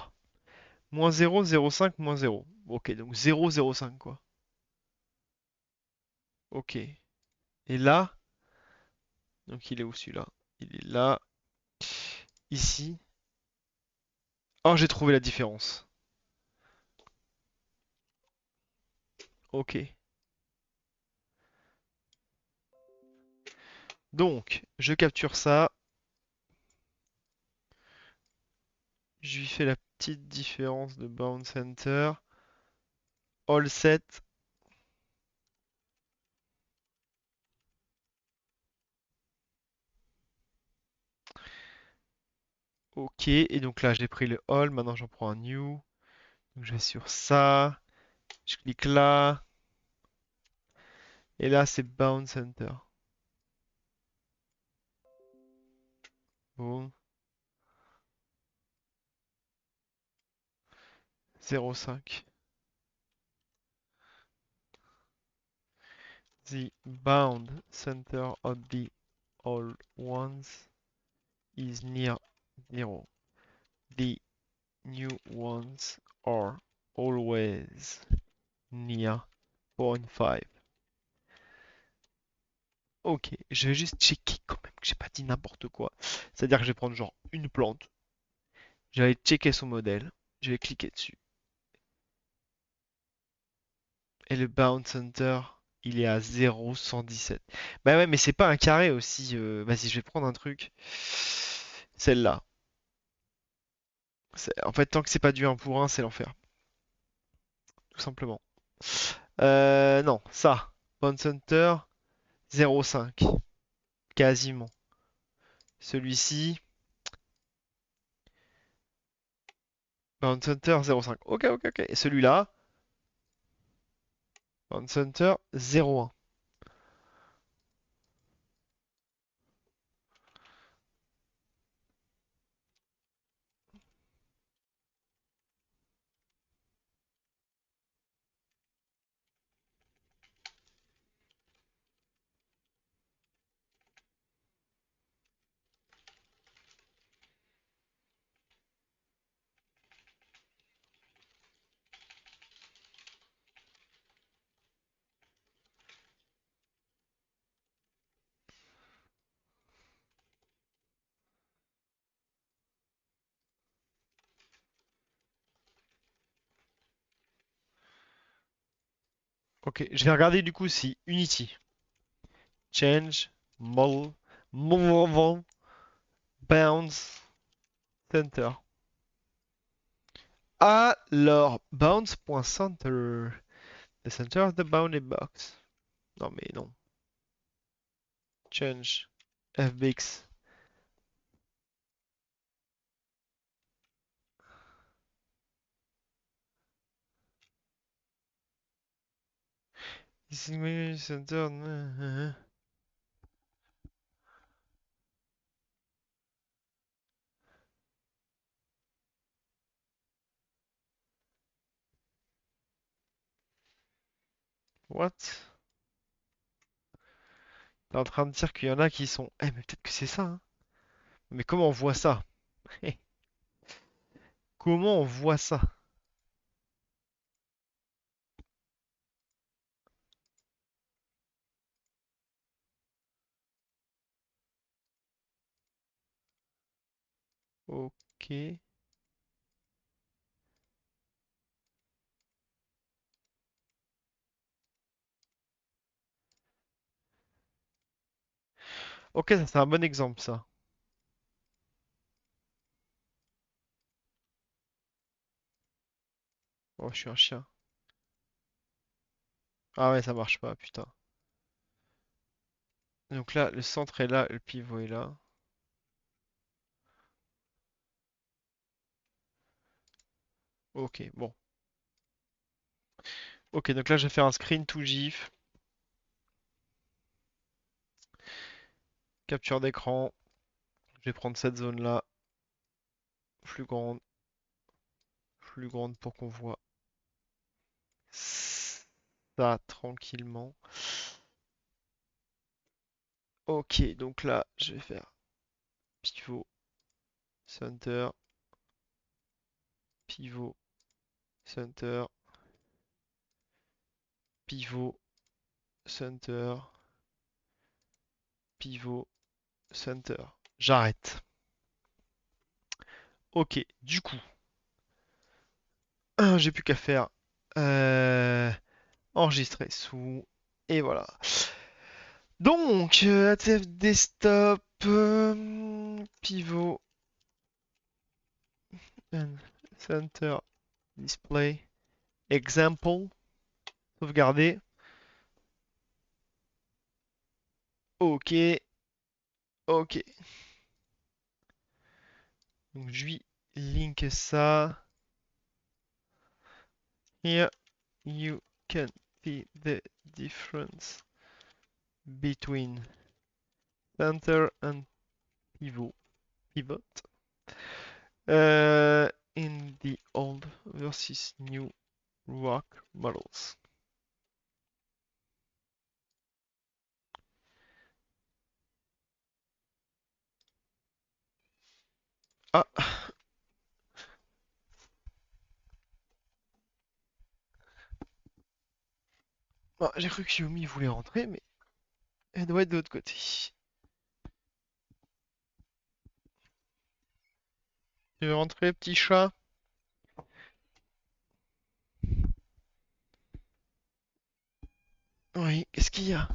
Moins 0, 0,5, moins 0. Ok, donc 0, 0,5 quoi. Ok. Et là, donc il est où celui-là? Il est là, ici. Oh, j'ai trouvé la différence. Ok. Donc, je capture ça. Je lui fais la petite différence de Bound Center. All set. Ok, et donc là j'ai pris le all, maintenant j'en prends un new. Donc je vais sur ça, je clique là, et là c'est Bound Center. Boom. 0,5. The bound center of the all ones is near 0. The new ones are always near 0.5. Ok, je vais juste checker quand même que j'ai pas dit n'importe quoi. C'est-à-dire que je vais prendre genre une plante, je vais checker son modèle, je vais cliquer dessus. Et le bound center, il est à 0,117. Bah ouais, mais c'est pas un carré aussi. Vas-y, je vais prendre un truc. Celle-là. En fait, tant que c'est pas du 1 pour 1, c'est l'enfer. Tout simplement. Non, ça. Bound center, 0,5. Quasiment. Celui-ci, bound center, 0,5. Ok, ok, ok. Et celui-là, bound center, 0,1. Ok, je vais regarder du coup si Unity, change, model, movable, bounds, center. Alors, bounds.center. The center of the bounded box. Non mais non. Change. FBX. This is my center. What? T'es en train de dire qu'il y en a qui sont. Eh mais peut-être que c'est ça, hein. Mais comment on voit ça? Comment on voit ça? Ok. Ok, ça c'est un bon exemple ça. Oh, je suis un chien. Ah ouais, ça marche pas, putain. Donc là, le centre est là, le pivot est là. Ok, bon. Ok, donc là, je vais faire un screen to GIF. Capture d'écran. Je vais prendre cette zone-là. Plus grande. Plus grande pour qu'on voit ça tranquillement. Ok, donc là, je vais faire pivot, center, pivot, center, pivot, center, pivot, center. J'arrête. Ok, du coup, j'ai plus qu'à faire enregistrer sous. Et voilà. Donc, ATF desktop, pivot, and center, display, example, sauvegarder. Ok, ok. Donc, je lui link ça. Here you can see the difference between center and pivot. in the old versus new rock models. Ah, ah, j'ai cru que Xiaomi voulait rentrer, mais elle doit être de l'autre côté. Tu veux rentrer, petit chat? Oui, qu'est-ce qu'il y a?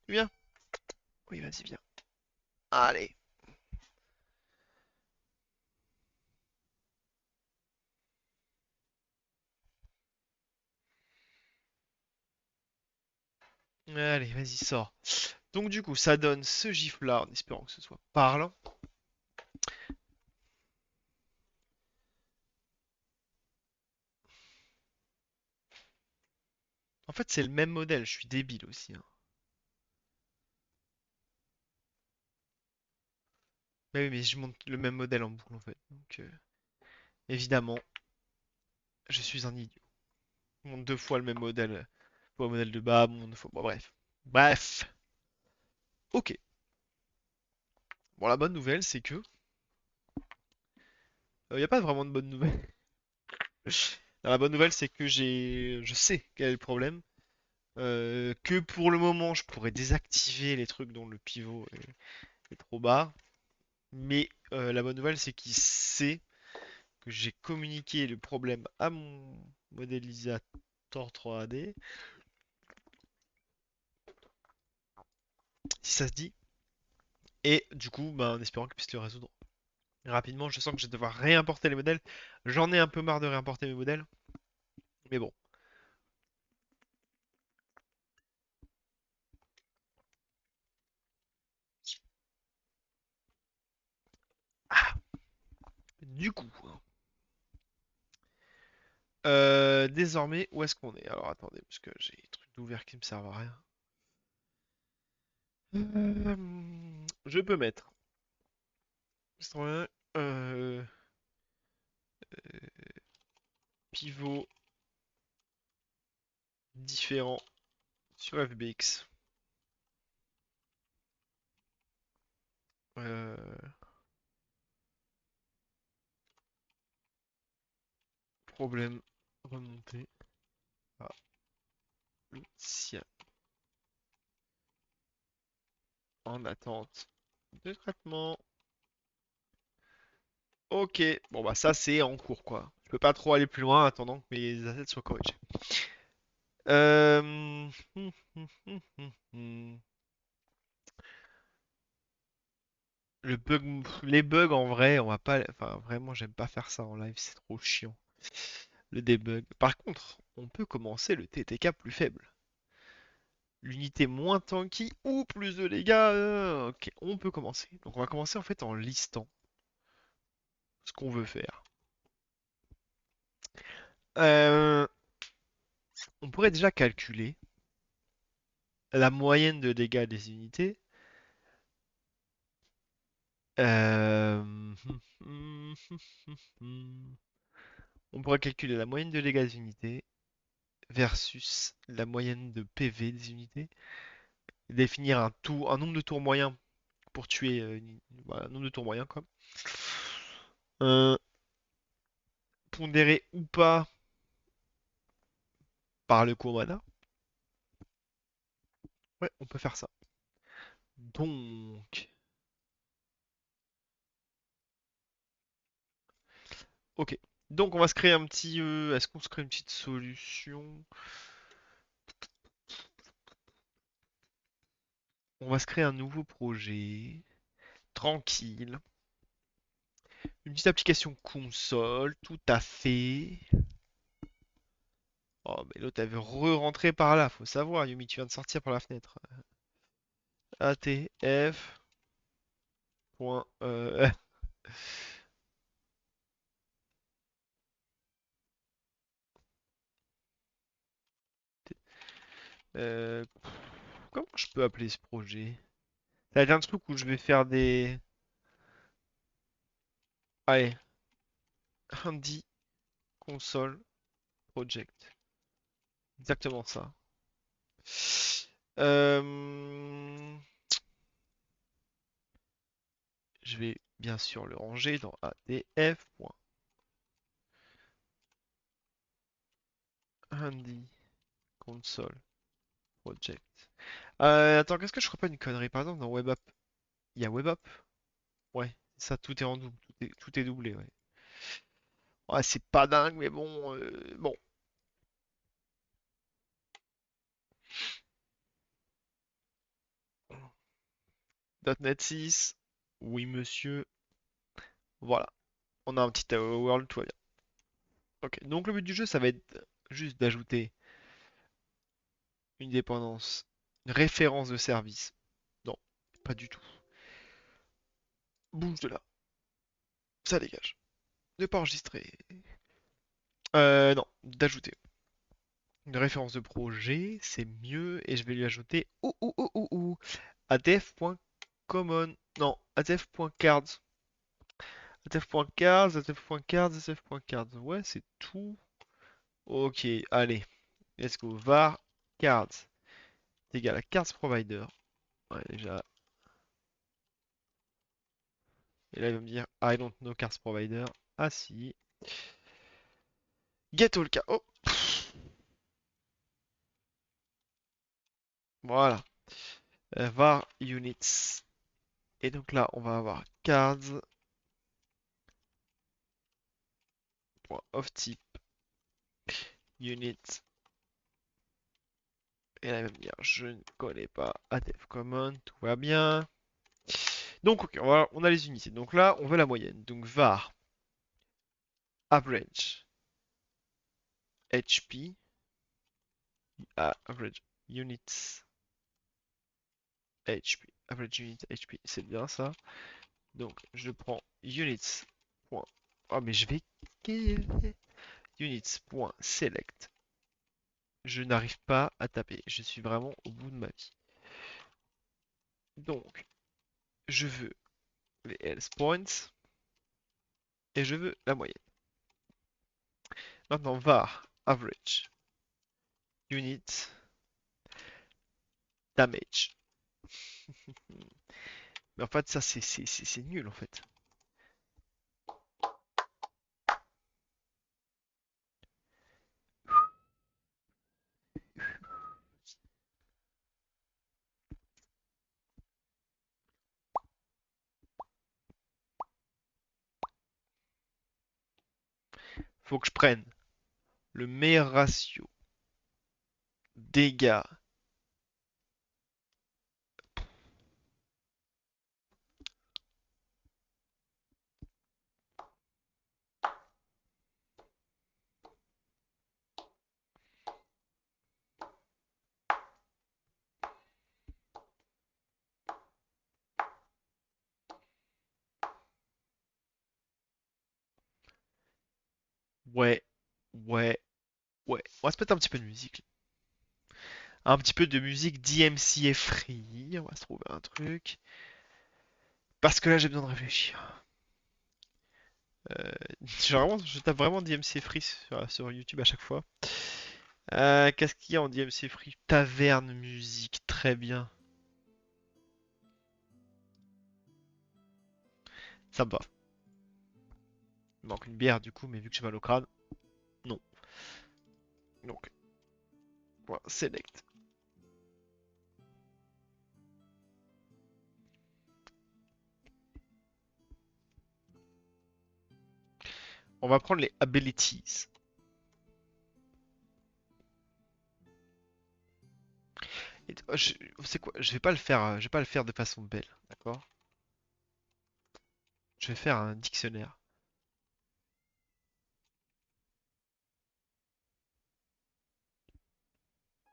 Viens. Oui, vas-y, viens. Allez. Allez, vas-y, sors. Donc du coup, ça donne ce gif-là, en espérant que ce soit parlant. En fait, c'est le même modèle, je suis débile aussi, hein. Mais oui, mais je monte le même modèle en boucle, en fait. Donc, évidemment, je suis un idiot. Je monte deux fois le même modèle. Pas le modèle de bas, mon deux fois. Bon, bref. Bref. Ok. Bon, la bonne nouvelle, c'est que... Il n'y a pas vraiment de bonne nouvelle. Non, la bonne nouvelle, c'est que je sais quel est le problème. Que pour le moment, je pourrais désactiver les trucs dont le pivot est trop bas. Mais la bonne nouvelle, c'est qu'il sait que j'ai communiqué le problème à mon modélisateur 3D, si ça se dit. Et du coup, bah, en espérant qu'il puisse le résoudre rapidement. Je sens que je vais devoir réimporter les modèles. J'en ai un peu marre de réimporter mes modèles. Mais bon. Ah, du coup. Désormais, où est-ce qu'on est? Alors attendez, parce que j'ai des trucs d'ouvert qui me servent à rien. Je peux mettre euh, pivot différent sur FBX. Euh, problème remonté à Lucia en attente de traitement. Ok, bon bah ça c'est en cours quoi. Je peux pas trop aller plus loin en attendant que mes assets soient corrigés. Euh... Le bug, les bugs en vrai, on va pas, enfin vraiment j'aime pas faire ça en live, c'est trop chiant. Le debug. Par contre, on peut commencer le TTK plus faible. L'unité moins tanky ou plus de dégâts. Ok, on peut commencer. Donc on va commencer en fait en listant ce qu'on veut faire. Euh, on pourrait déjà calculer la moyenne de dégâts des unités. Euh, On pourrait calculer la moyenne de dégâts des unités versus la moyenne de PV des unités. Définir un nombre de tours moyen pour tuer voilà, un nombre de tours moyen quoi. Euh, Pondérer ou pas par le coût en mana. Ouais, on peut faire ça. Donc, ok. Donc on va se créer un petit. Est-ce qu'on se crée une petite solution? On va se créer un nouveau projet. Tranquille. Une petite application console, tout à fait. Oh, mais l'autre elle veut re-rentrer par là, faut savoir, Yumi, tu viens de sortir par la fenêtre. ATF. Point, comment je peux appeler ce projet? Ça va être un truc où je vais faire des. Allez, Handy console project. Exactement ça. Euh, Je vais bien sûr le ranger dans ADF.handy console project. Attends, qu'est-ce que je ferais pas une connerie? Par exemple, dans WebApp, il y a WebApp? Ouais, ça, tout est en double, tout est doublé, ouais. Ouais, c'est pas dingue, mais bon, bon. .NET 6, oui monsieur, voilà. On a un petit world, tout va bien. Ok, donc le but du jeu, ça va être juste d'ajouter une dépendance, une référence de service. Non, pas du tout. Bouge de là, ça dégage. Ne pas enregistrer. Non, d'ajouter une référence de projet, c'est mieux, et je vais lui ajouter ATF.common. Non, ATF.cards. ATF.cards, ATF.cards, ATF.cards. Ouais, c'est tout. Ok, allez, let's go. Var cards est égal à cards provider. Ouais, déjà. Et là, il va me dire I don't know cards provider. Ah si. Get all cards. Oh, voilà. Var units. Et donc là, on va avoir cards. Of type unit. Et là, il va me dire je ne connais pas ATF common. Tout va bien. Donc, ok, on a les unités. Donc là, on veut la moyenne. Donc var average HP. Average units HP. Average unit HP, c'est bien ça. Donc je prends units. Oh mais je vais units.select. Je n'arrive pas à taper. Je suis vraiment au bout de ma vie. Donc je veux les else points et je veux la moyenne. Maintenant var average unit damage. Mais en fait ça c'est nul en fait. Faut que je prenne le meilleur ratio dégâts. Ouais, ouais, ouais. On va se mettre un petit peu de musique. Un petit peu de musique DMCA Free. On va se trouver un truc. Parce que là, j'ai besoin de réfléchir. Euh, je tape vraiment DMCA Free sur YouTube à chaque fois. Qu'est-ce qu'il y a en DMCA Free? Taverne musique, très bien. Ça me va. Il manque une bière du coup, mais vu que j'ai mal au crâne, non. Donc, voilà, select. On va prendre les abilities. C'est quoi? Je vais pas le faire, je vais pas le faire de façon belle, d'accord? Je vais faire un dictionnaire.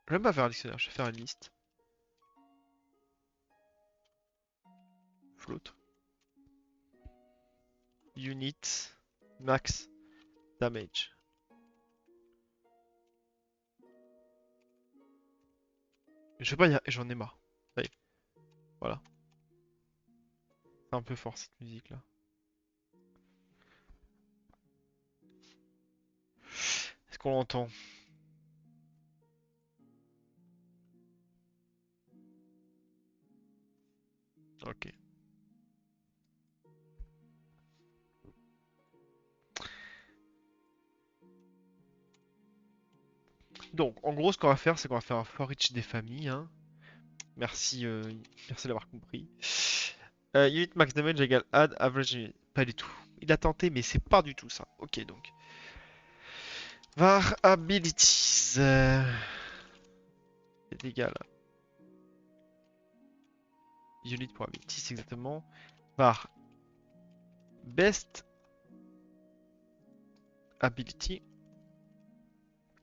Je vais même pas faire un dictionnaire, je vais faire une liste. Float. Unit. Max damage. Je vais pas y j'en ai marre. Allez, voilà. C'est un peu fort cette musique là. pour longtemps. Ok. Donc, en gros, ce qu'on va faire, c'est qu'on va faire un for each des familles, hein. Merci, merci d'avoir compris. Unit max damage égale add average unit. Pas du tout. Il a tenté, mais c'est pas du tout ça. Ok, donc. Var abilities. C'est égal. Unit pour abilities, exactement. Var best ability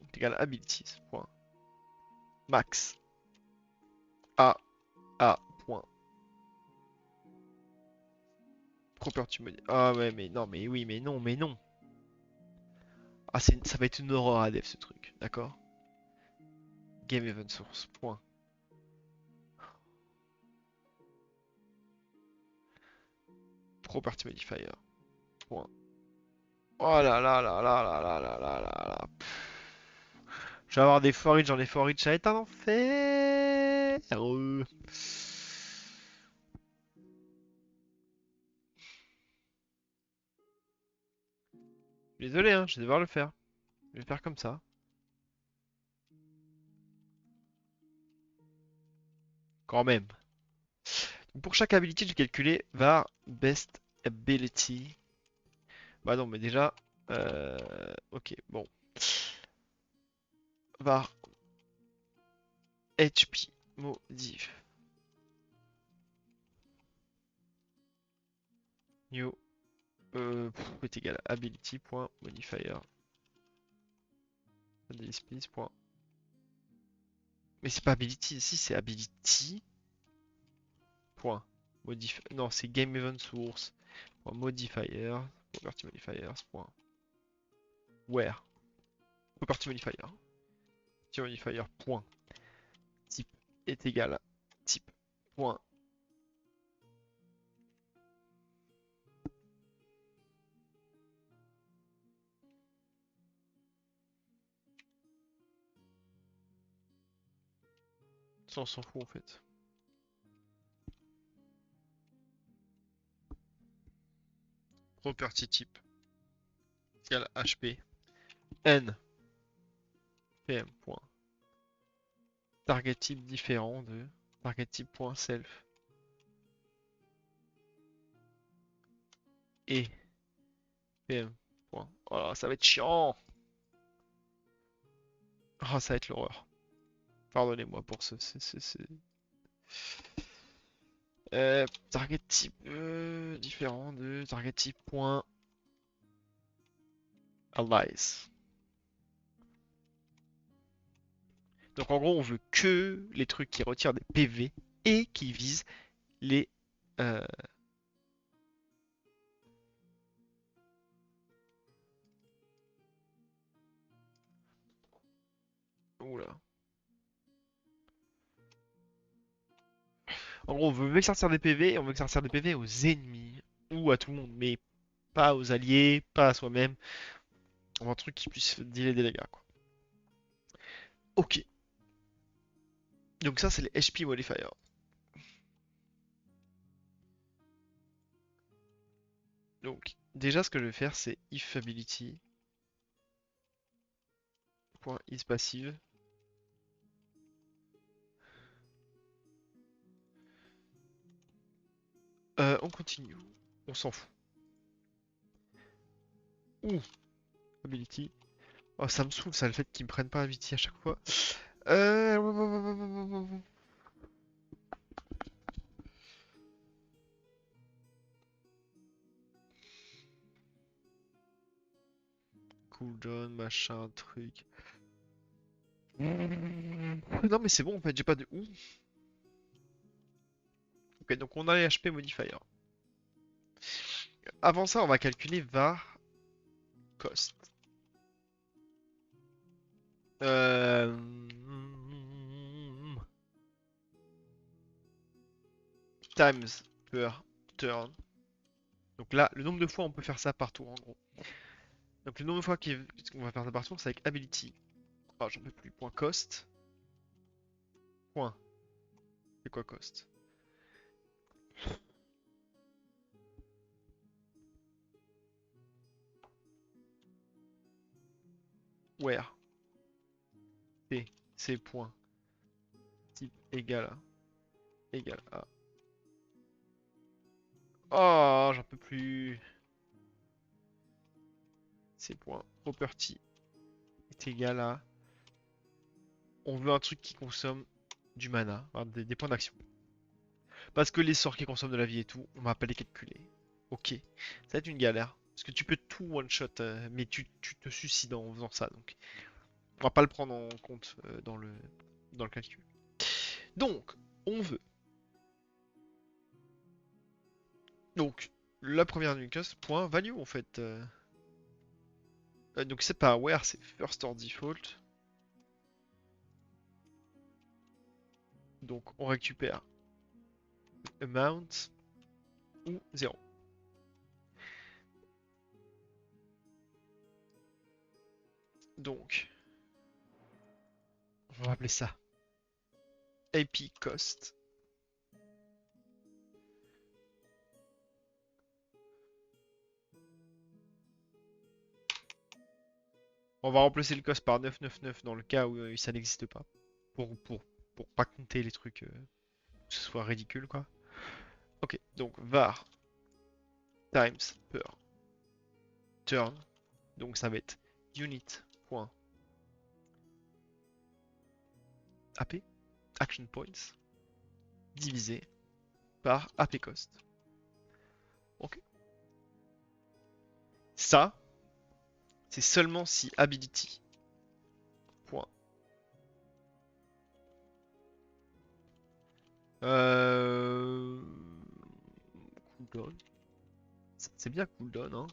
est égal à abilities. Point. Max. A. A. Point. Property mode. Ah ouais, mais non, mais oui, mais non, mais non. Ah, ça va être une horreur à dev ce truc, d'accord? Game event source. Point. Property modifier. Point. Oh là là là là là là là là là là. Je vais avoir des forages, j'en ai forage, ça va être un enfer. Désolé, hein, je vais devoir le faire. Je vais faire comme ça. Quand même. Donc pour chaque ability, j'ai calculé var best ability. Bah non, mais déjà. Ok, bon. Var HP modif. New est égal à ability.modifier. Displays. Mais c'est pas ability ici, c'est ability. Point. Non, c'est game event source. Point modifier. Property modifiers. Point. Where. Property modifier. Property modifier. Point. Type est égal à type. Point. Ça, on s'en fout en fait. Property type égale HP. N. PM. Point. Target type différent de target type.self. Et PM. Point. Oh là, ça va être chiant. Ah, ça va être l'horreur. Pardonnez-moi pour target type différent de target type point allies. Donc en gros, on veut que les trucs qui retirent des PV et qui visent les euh, oula. En gros, on veut exercer des PV et on veut exercer des PV aux ennemis ou à tout le monde, mais pas aux alliés, pas à soi-même. On veut un truc qui puisse dealer des dégâts, quoi. Ok. Donc ça, c'est les HP modifiers. Donc déjà, ce que je vais faire, c'est if ability .is passive. On continue. On s'en fout. Ouh, ability. Oh, ça me saoule, ça, le fait qu'ils me prennent pas ability à chaque fois. Euh... Cooldown, machin, truc. Non, mais c'est bon, en fait, j'ai pas de ou. Ok, donc on a les HP modifiers. Avant ça, on va calculer var cost. Euh... Times per turn. Donc là, le nombre de fois on peut faire ça par tour en gros. Donc le nombre de fois qu'on va faire ça par tour, c'est avec ability. Oh, j'en peux plus. Point cost. Point. C'est quoi cost? Where. T. C point. Type égal à. Oh, j'en peux plus. C point. Property est égal à. On veut un truc qui consomme du mana, enfin, des points d'action. Parce que les sorts qui consomment de la vie et tout, on va pas les calculer. Ok, ça va être une galère. Parce que tu peux tout one shot, mais tu te suicides en faisant ça. Donc, on va pas le prendre en compte dans le calcul. Donc, on veut. Donc, la première Nucleus, point value en fait. Donc, c'est pas where, c'est first or default. Donc, on récupère amount ou 0. Donc, on va appeler ça AP cost. On va remplacer le cost par 999 dans le cas où ça n'existe pas. Pour, pour, pour pas compter les trucs, que ce soit ridicule quoi. Ok, donc var times per turn. Donc ça va être unit.ap, action points, divisé par ap cost. Ok. Ça, c'est seulement si ability. Point. Euh... Cooldown. C'est bien cooldown, hein.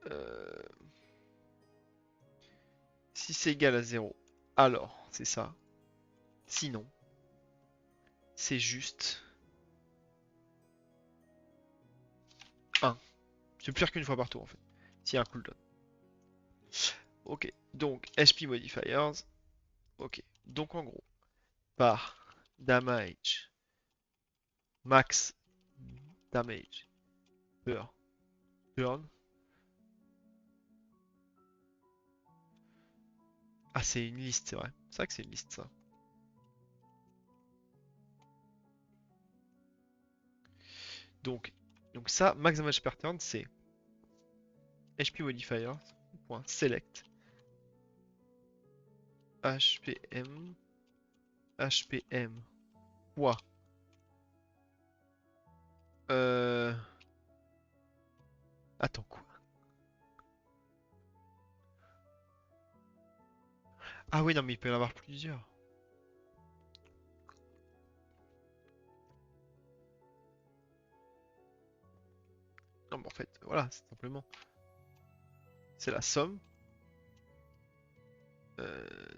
Euh, Si c'est égal à 0, alors c'est ça. Sinon, c'est juste 1. C'est plus qu'une fois par tour en fait. S'il y a un cooldown. Ok, donc HP modifiers. Ok, donc en gros, par damage, max damage per turn. Ah, c'est une liste, c'est vrai. C'est vrai que c'est une liste ça. Donc, donc ça, max damage per turn, c'est HP modifiers. Select HPM HPM quoi. Euh... Attends quoi. Ah oui non mais il peut y en avoir plusieurs. Non mais en fait voilà c'est simplement c'est la somme euh,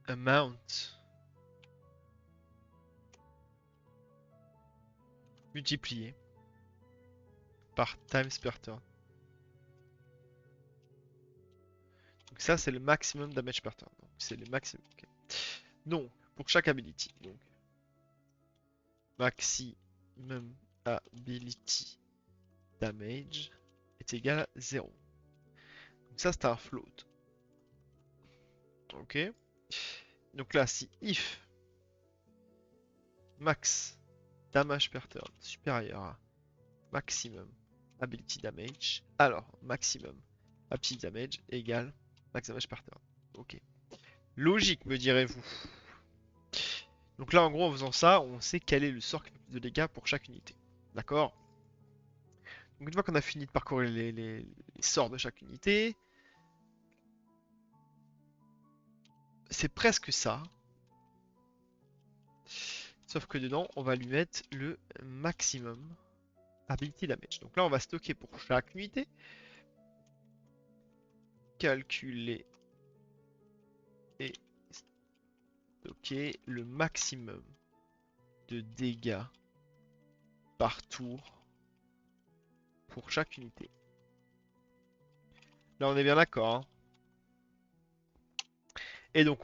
amount multiplié par times per turn. Donc ça c'est le maximum damage per turn. Donc c'est le maximum. Ok. Donc pour chaque ability. Donc maximum ability damage est égal à 0. Donc ça c'est un float. Ok. Donc là si if max damage per turn supérieur à maximum ability damage, alors maximum ability damage égale max damage per turn. Ok. Logique, me direz-vous. Donc là, en gros, en faisant ça, on sait quel est le sort qui fait plus de dégâts pour chaque unité. D'accord? Donc une fois qu'on a fini de parcourir les sorts de chaque unité, c'est presque ça. Sauf que dedans, on va lui mettre le maximum ability damage. Donc là, on va stocker pour chaque unité. Calculer et stocker le maximum de dégâts par tour pour chaque unité. Là, on est bien d'accord, hein. Et donc,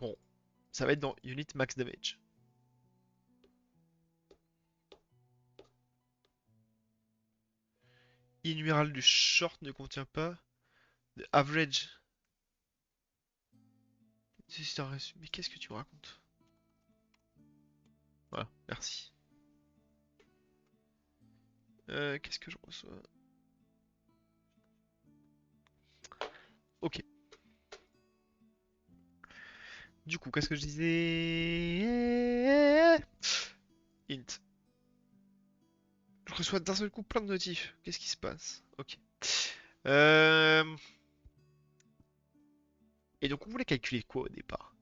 ça va être dans Unit Max Damage. Innuméral du short ne contient pas de average. Mais qu'est-ce que tu me racontes? Voilà, merci. Qu'est-ce que je reçois? Ok. Du coup, qu'est-ce que je disais? Int. Je reçois d'un seul coup plein de notifs. Qu'est-ce qui se passe? Ok. Euh, Et donc, on voulait calculer quoi au départ?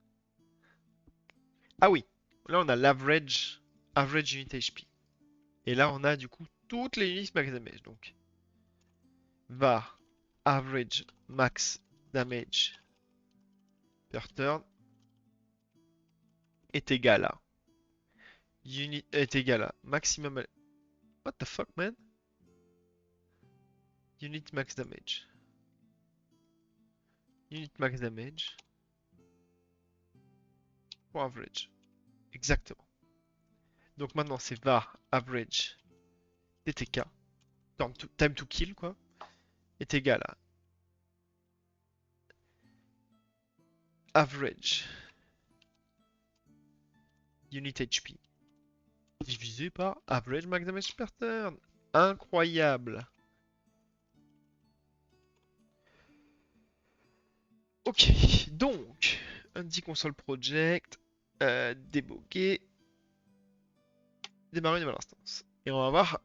Ah oui, là on a l'average average unit HP. Et là on a du coup toutes les unités max damage. Donc, var average max damage per turn est égal à maximum. What the fuck, man? Unit max damage. Unit max damage pour average. Exactement. Donc maintenant c'est var average TTK, time to kill quoi, est égal à average unit HP divisé par average max damage per turn. Incroyable. Ok, donc, Indie Console Project, déboguer, démarrer une nouvelle instance. Et on va voir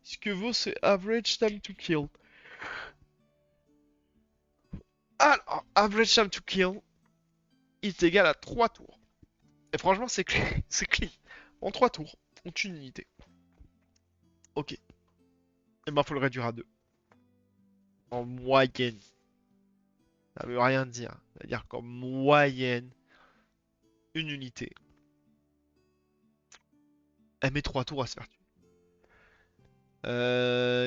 ce que vaut ce average time to kill. Alors, average time to kill est égal à 3 tours. Et franchement, c'est clean. C'est clean. En 3 tours, on tue une unité. Ok. Et ben, faut le réduire à 2. En moyenne. Ça veut rien dire. C'est-à-dire qu'en moyenne, une unité, elle met 3 tours à se faire tuer.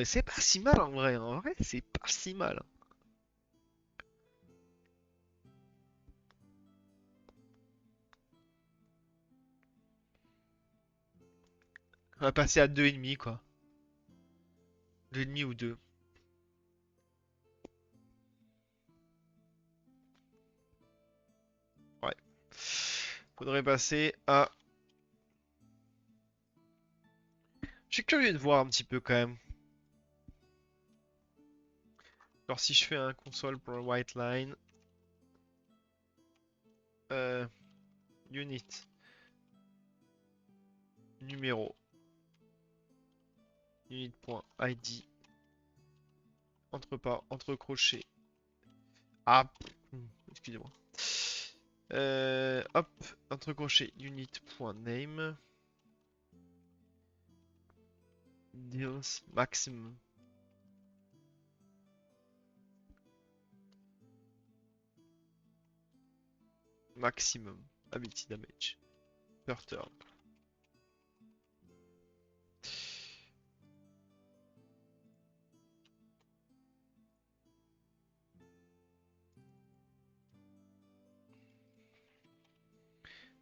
C'est pas si mal en vrai. En vrai, c'est pas si mal. On va passer à 2,5 quoi. 2,5 ou 2. Ouais. Faudrait passer à... Je suis curieux de voir un petit peu quand même. Alors si je fais un console pour un white line. Euh, unit. Numéro. Unit.id. Entre crochets. Ah, excusez-moi. Hop, entre crochets, unit.name. Deals maximum. Maximum ability damage per turn.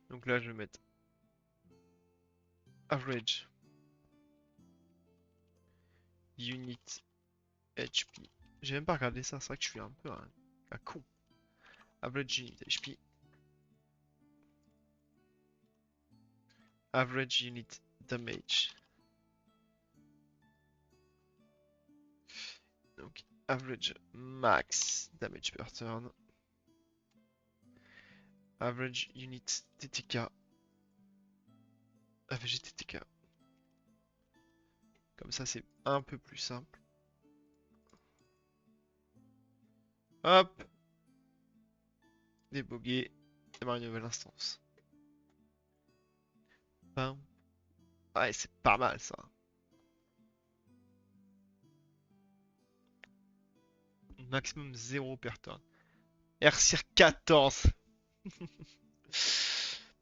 Donc là, je vais mettre average unit HP. J'ai même pas regardé ça, c'est vrai que je suis un peu un con. Average unit HP. Average unit damage. Donc, average max damage per turn. Average unit TTK. Average TTK. Comme ça, c'est un peu plus simple. Hop. Déboguer. Démarrer une nouvelle instance. Bam. Ouais, c'est pas mal ça. Maximum 0 per turn. RCR 14.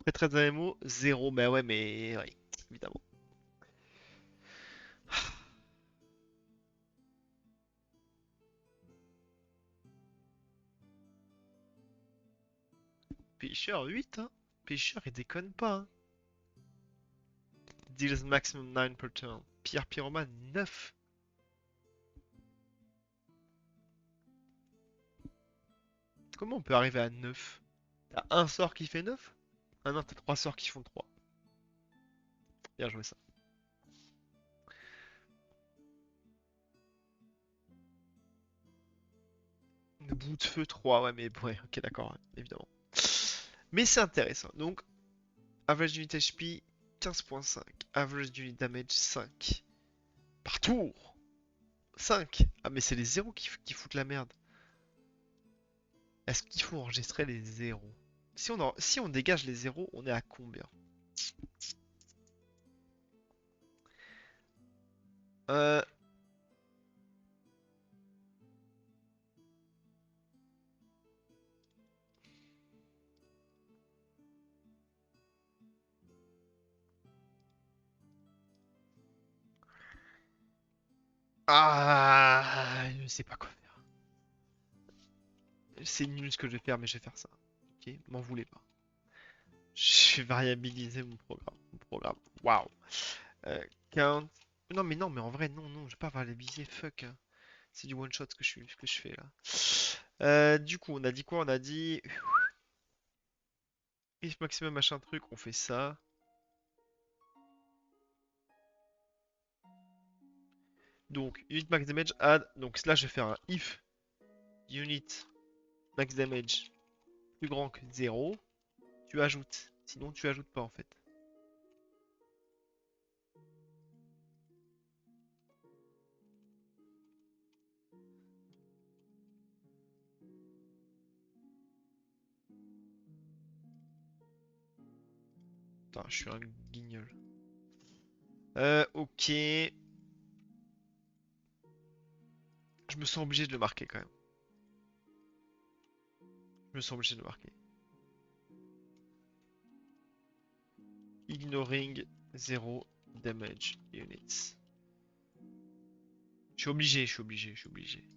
Après 13 MMO, 0. Bah ouais, mais ouais, évidemment. Pêcheur 8, hein. Pêcheur, il déconne pas, hein. Deals maximum 9 per turn. Pierre Pyromane 9. Comment on peut arriver à 9? T'as un sort qui fait 9? Ah non, t'as 3 sorts qui font 3. Bien joué ça. Bout de feu 3, ouais, mais ouais, ok, d'accord, ouais, évidemment. Mais c'est intéressant. Donc, average unit HP 15.5. Average unit damage 5. Par tour 5. Ah, mais c'est les zéros qui foutent la merde. Est-ce qu'il faut enregistrer les zéros? Si on dégage les zéros, on est à combien? Euh... Ah, je sais pas quoi faire. C'est nul ce que je vais faire, mais je vais faire ça. Ok, m'en voulez pas. Je vais variabiliser mon programme. Waouh. Count. Non, mais non, mais en vrai, non, non, je vais pas variabiliser. Fuck, hein. C'est du one shot ce que je fais là. Du coup, on a dit quoi? On a dit if maximum machin truc, on fait ça. Donc, unit max damage add. Donc là, je vais faire un if unit max damage plus grand que 0. Tu ajoutes. Sinon, tu ajoutes pas en fait. Putain, je suis un guignol. Ok. Je me sens obligé de le marquer quand même. Je me sens obligé de le marquer. Ignoring 0 damage units. Je suis obligé, je suis obligé, je suis obligé.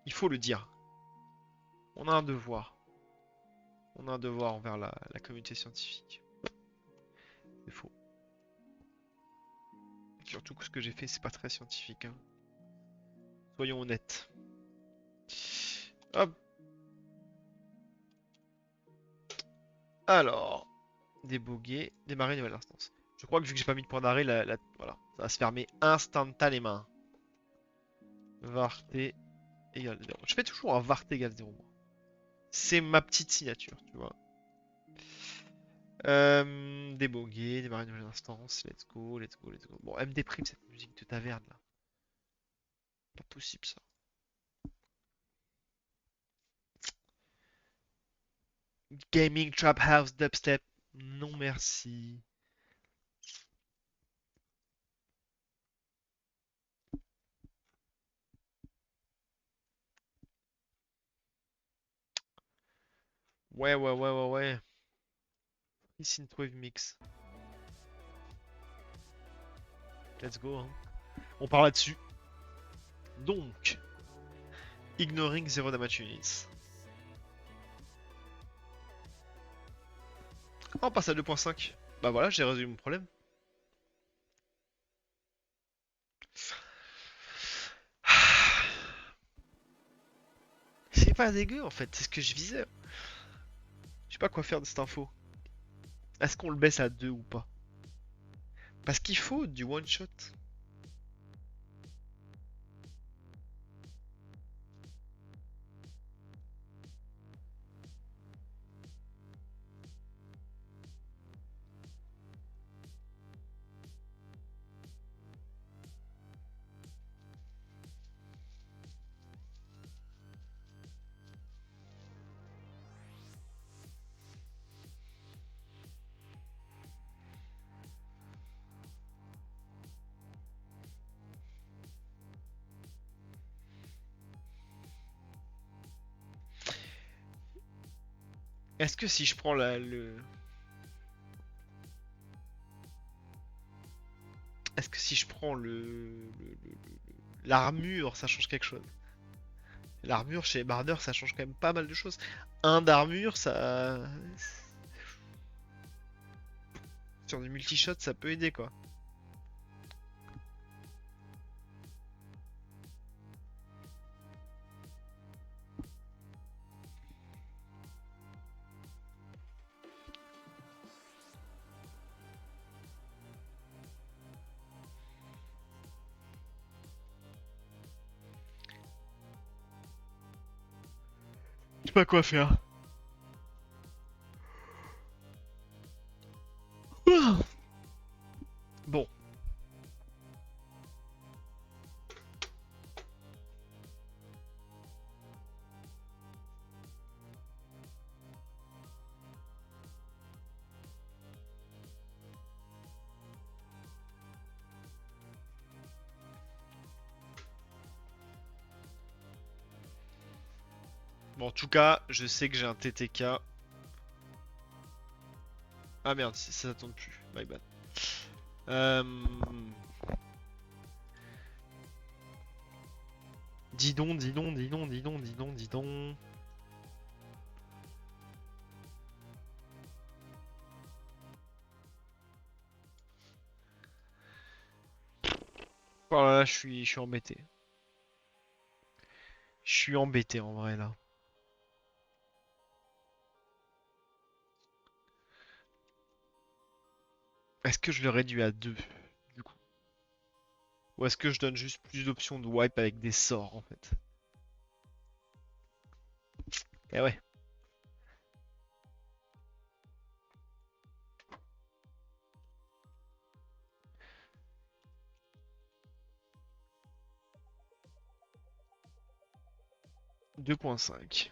Il faut le dire. On a un devoir. On a un devoir envers la communauté scientifique. C'est faux. Surtout que ce que j'ai fait, c'est pas très scientifique, hein. Soyons honnêtes. Hop. Alors, déboguer, démarrer une nouvelle instance. Je crois que vu que j'ai pas mis de point d'arrêt, voilà, ça va se fermer instantanément. Vart égale 0. Je fais toujours un vart égale 0, moi. C'est ma petite signature, tu vois. Déboguer, démarrer une nouvelle instance. Let's go, let's go, let's go. Bon, elle me déprime cette musique de taverne là. Pas possible ça. Gaming, Trap House, Dubstep. Non merci. Ouais, ouais, ouais, ouais, ouais. Synthwave Mix. Let's go, hein. On part là-dessus. Donc, ignoring 0 damage units. On passe à 2.5. Bah voilà, j'ai résolu mon problème. C'est pas dégueu en fait, c'est ce que je visais. Je sais pas quoi faire de cette info. Est-ce qu'on le baisse à 2 ou pas? Parce qu'il faut du one shot. Est-ce que si je prends le... si je prends l'armure, ça change quelque chose. L'armure chez Marder, ça change quand même pas mal de choses. Un d'armure, ça. Sur du multi-shot, ça peut aider quoi. Je sais pas quoi faire. Bon, en tout cas, je sais que j'ai un TTK. Ah merde, ça tombe plus. My bad. Euh... Dis donc, dis donc, dis donc, dis donc, dis donc, dis donc. Voilà, là, je suis embêté. Je suis embêté en vrai là. Est-ce que je le réduis à 2 du coup? Ou est-ce que je donne juste plus d'options de wipe avec des sorts en fait? Eh ouais. 2.5.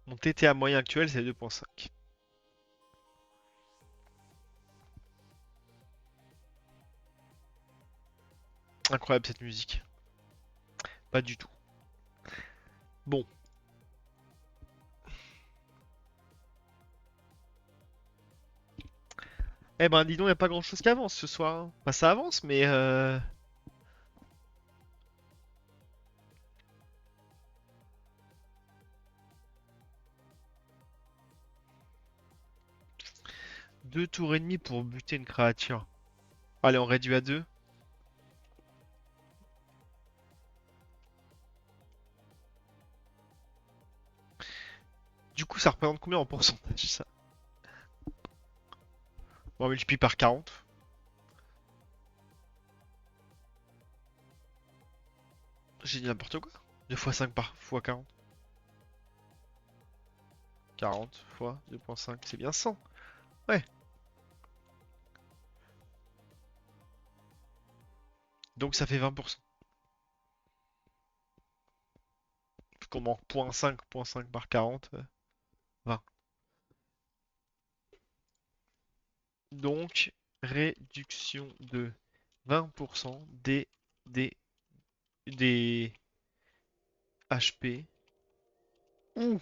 Mon TTA moyen actuel c'est 2.5. Incroyable cette musique. Pas du tout. Bon. Eh ben dis donc, y a pas grand chose qui avance ce soir, hein. Enfin, ça avance, mais 2 tours et demi pour buter une créature. Allez, on réduit à 2. Du coup, ça représente combien en pourcentage ça? Bon, on multiplie par 40. J'ai dit n'importe quoi. 2 fois 5 par fois 40. 40 fois 2.5, c'est bien 100. Ouais. Donc ça fait 20%. Qu'on manque 0.5 par 40, 20. Donc, réduction de 20% des HP ou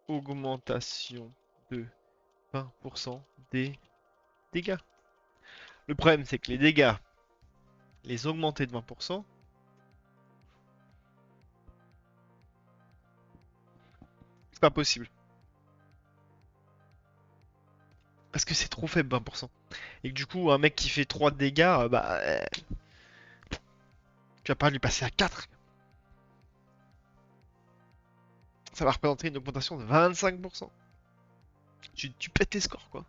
augmentation de 20% des dégâts. Le problème, c'est que les dégâts, les augmenter de 20%, c'est pas possible. Parce que c'est trop faible, 20%. Et que du coup, un mec qui fait 3 dégâts, tu vas pas lui passer à 4. Ça va représenter une augmentation de 25%. Tu pètes tes scores, quoi.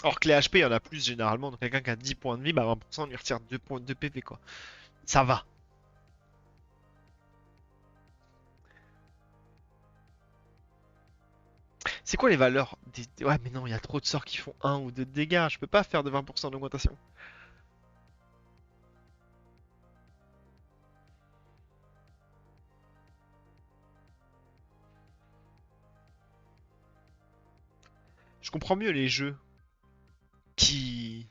Alors que les HP, il y en a plus généralement. Donc quelqu'un qui a 10 points de vie, bah 20%, on lui retire 2 points de PV, quoi. Ça va. C'est quoi les valeurs Ouais, mais non, il y a trop de sorts qui font 1 ou 2 de dégâts. Je peux pas faire de 20% d'augmentation. Je comprends mieux les jeux qui...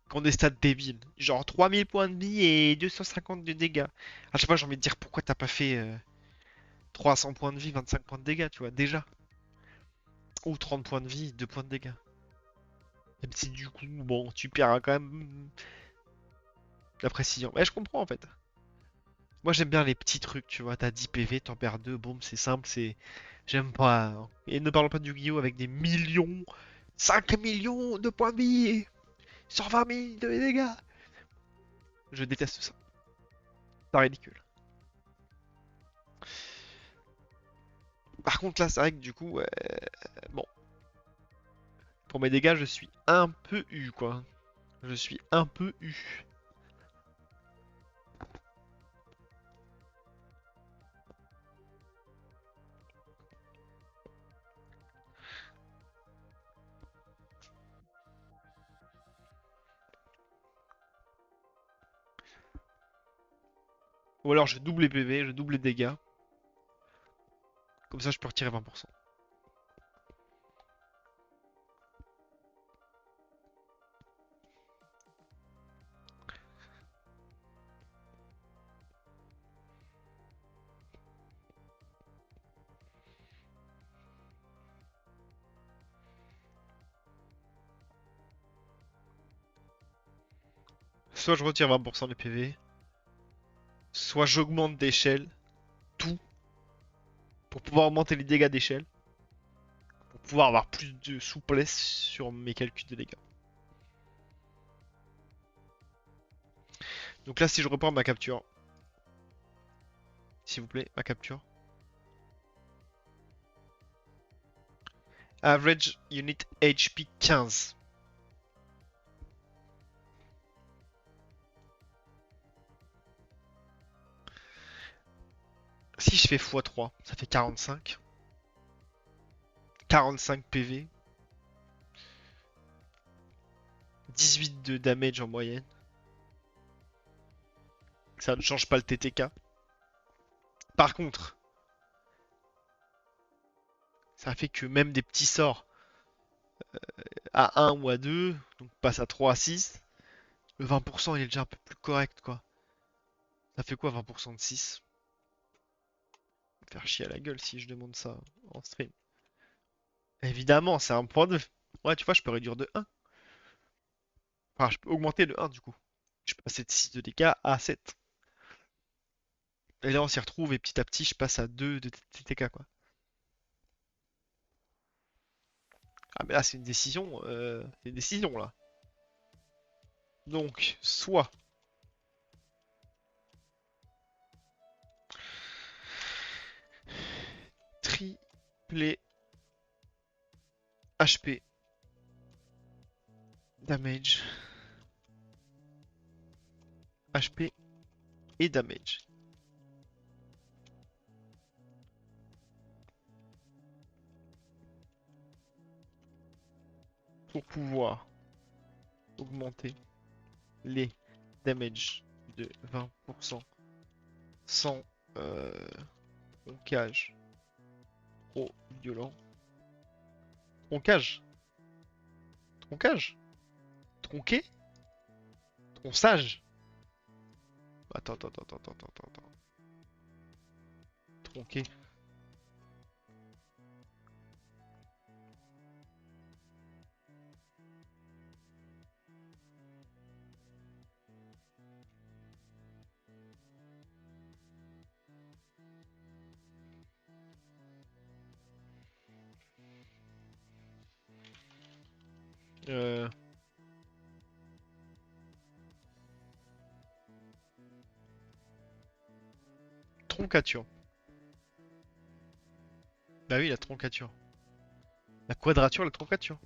qui ont des stats débiles. Genre 3000 points de vie et 250 de dégâts. À chaque fois, j'ai envie de dire pourquoi t'as pas fait 300 points de vie, 25 points de dégâts, tu vois, déjà. Ou 30 points de vie, 2 points de dégâts. Même si du coup, bon, tu perds quand même la précision. Mais je comprends en fait. Moi j'aime bien les petits trucs, tu vois, t'as 10 PV, t'en perds 2, boum, c'est simple, c'est... J'aime pas, hein. Et ne parlons pas de Yu-Gi-Oh! Avec des millions, 5 millions de points de vie, 120 000 de dégâts. Je déteste ça. C'est ridicule. Par contre là, c'est vrai que du coup, bon, pour mes dégâts, je suis un peu eu, quoi. Je suis un peu eu. Ou alors je double les PV, je double les dégâts. Comme ça, je peux retirer 20%. Soit je retire 20% des PV, soit j'augmente d'échelle, tout, pour pouvoir augmenter les dégâts d'échelle, pour pouvoir avoir plus de souplesse sur mes calculs de dégâts. Donc là, si je reprends ma capture, s'il vous plaît, ma capture. Average unit HP 15. Si je fais x3, ça fait 45. 45 PV. 18 de damage en moyenne. Ça ne change pas le TTK. Par contre, ça fait que même des petits sorts à 1 ou à 2, donc passe à 3 à 6, le 20% il est déjà un peu plus correct quoi. Ça fait quoi 20% de 6? Me faire chier à la gueule si je demande ça en stream. Évidemment, c'est un point 2. Ouais, tu vois, je peux réduire de 1. Enfin, je peux augmenter de 1 du coup. Je peux passer de 6 de dégâts à 7. Et là, on s'y retrouve et petit à petit, je passe à 2 de TTK quoi. Ah, mais là, c'est une décision là. Donc, soit triplé HP damage, HP et damage. Pour pouvoir augmenter les damage de 20% sans troncage trop violent. Troncage? Troncage? Tronqué? Tronçage? Attends. Tronqué. Euh, Troncature. Bah oui, la troncature. La quadrature, la troncature.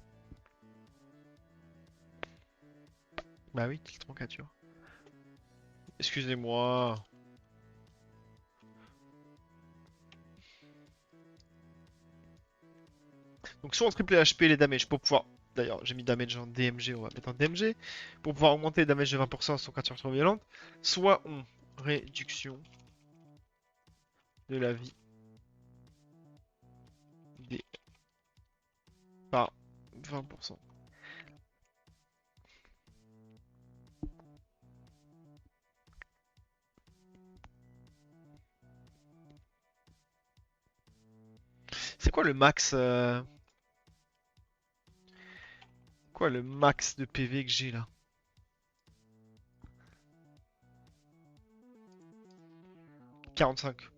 Bah oui, la troncature. Excusez-moi. Donc soit on triple HP les damages pour pouvoir... D'ailleurs, j'ai mis damage en DMG, on va mettre en DMG. Pour pouvoir augmenter les damages de 20% sans créature trop violente. Soit on... Réduction de la vie des Enfin, 20%. C'est quoi le max quoi le max de PV que j'ai là? 45.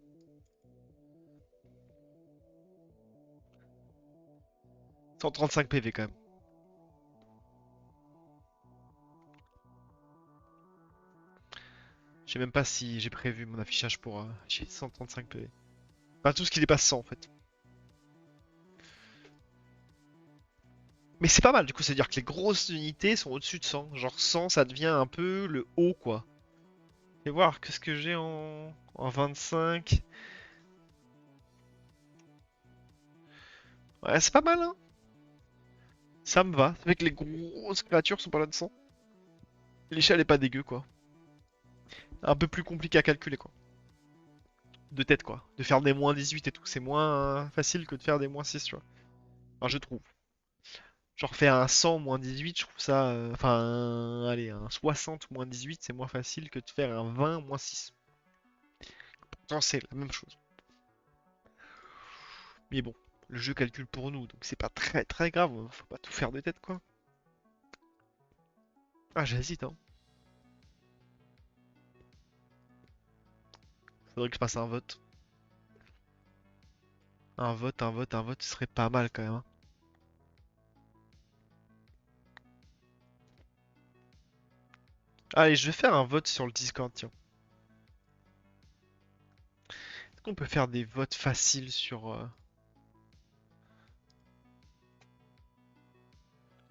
135 PV quand même. Je sais même pas si j'ai prévu mon affichage pour j'ai 135 PV. Pas tout ce qui dépasse 100 en fait. Mais c'est pas mal du coup, c'est-à-dire que les grosses unités sont au-dessus de 100. Genre 100 ça devient un peu le haut quoi. Et voir qu'est-ce que j'ai en 25. Ouais, c'est pas mal hein. Ça me va. Ça fait que les grosses créatures sont pas là de 100. L'échelle est pas dégueu quoi. Un peu plus compliqué à calculer quoi. De tête quoi. De faire des moins 18 et tout, c'est moins facile que de faire des moins 6 tu vois. Enfin je trouve. Genre faire un 100 moins 18, je trouve ça... Enfin, allez, un 60 moins 18, c'est moins facile que de faire un 20 moins 6. Pourtant c'est la même chose. Mais bon, le jeu calcule pour nous, donc c'est pas très très grave, faut pas tout faire de tête quoi. Ah j'hésite hein. Faudrait que je passe un vote. Un vote, ce serait pas mal quand même, hein. Allez, je vais faire un vote sur le Discord, tiens. Est-ce qu'on peut faire des votes faciles sur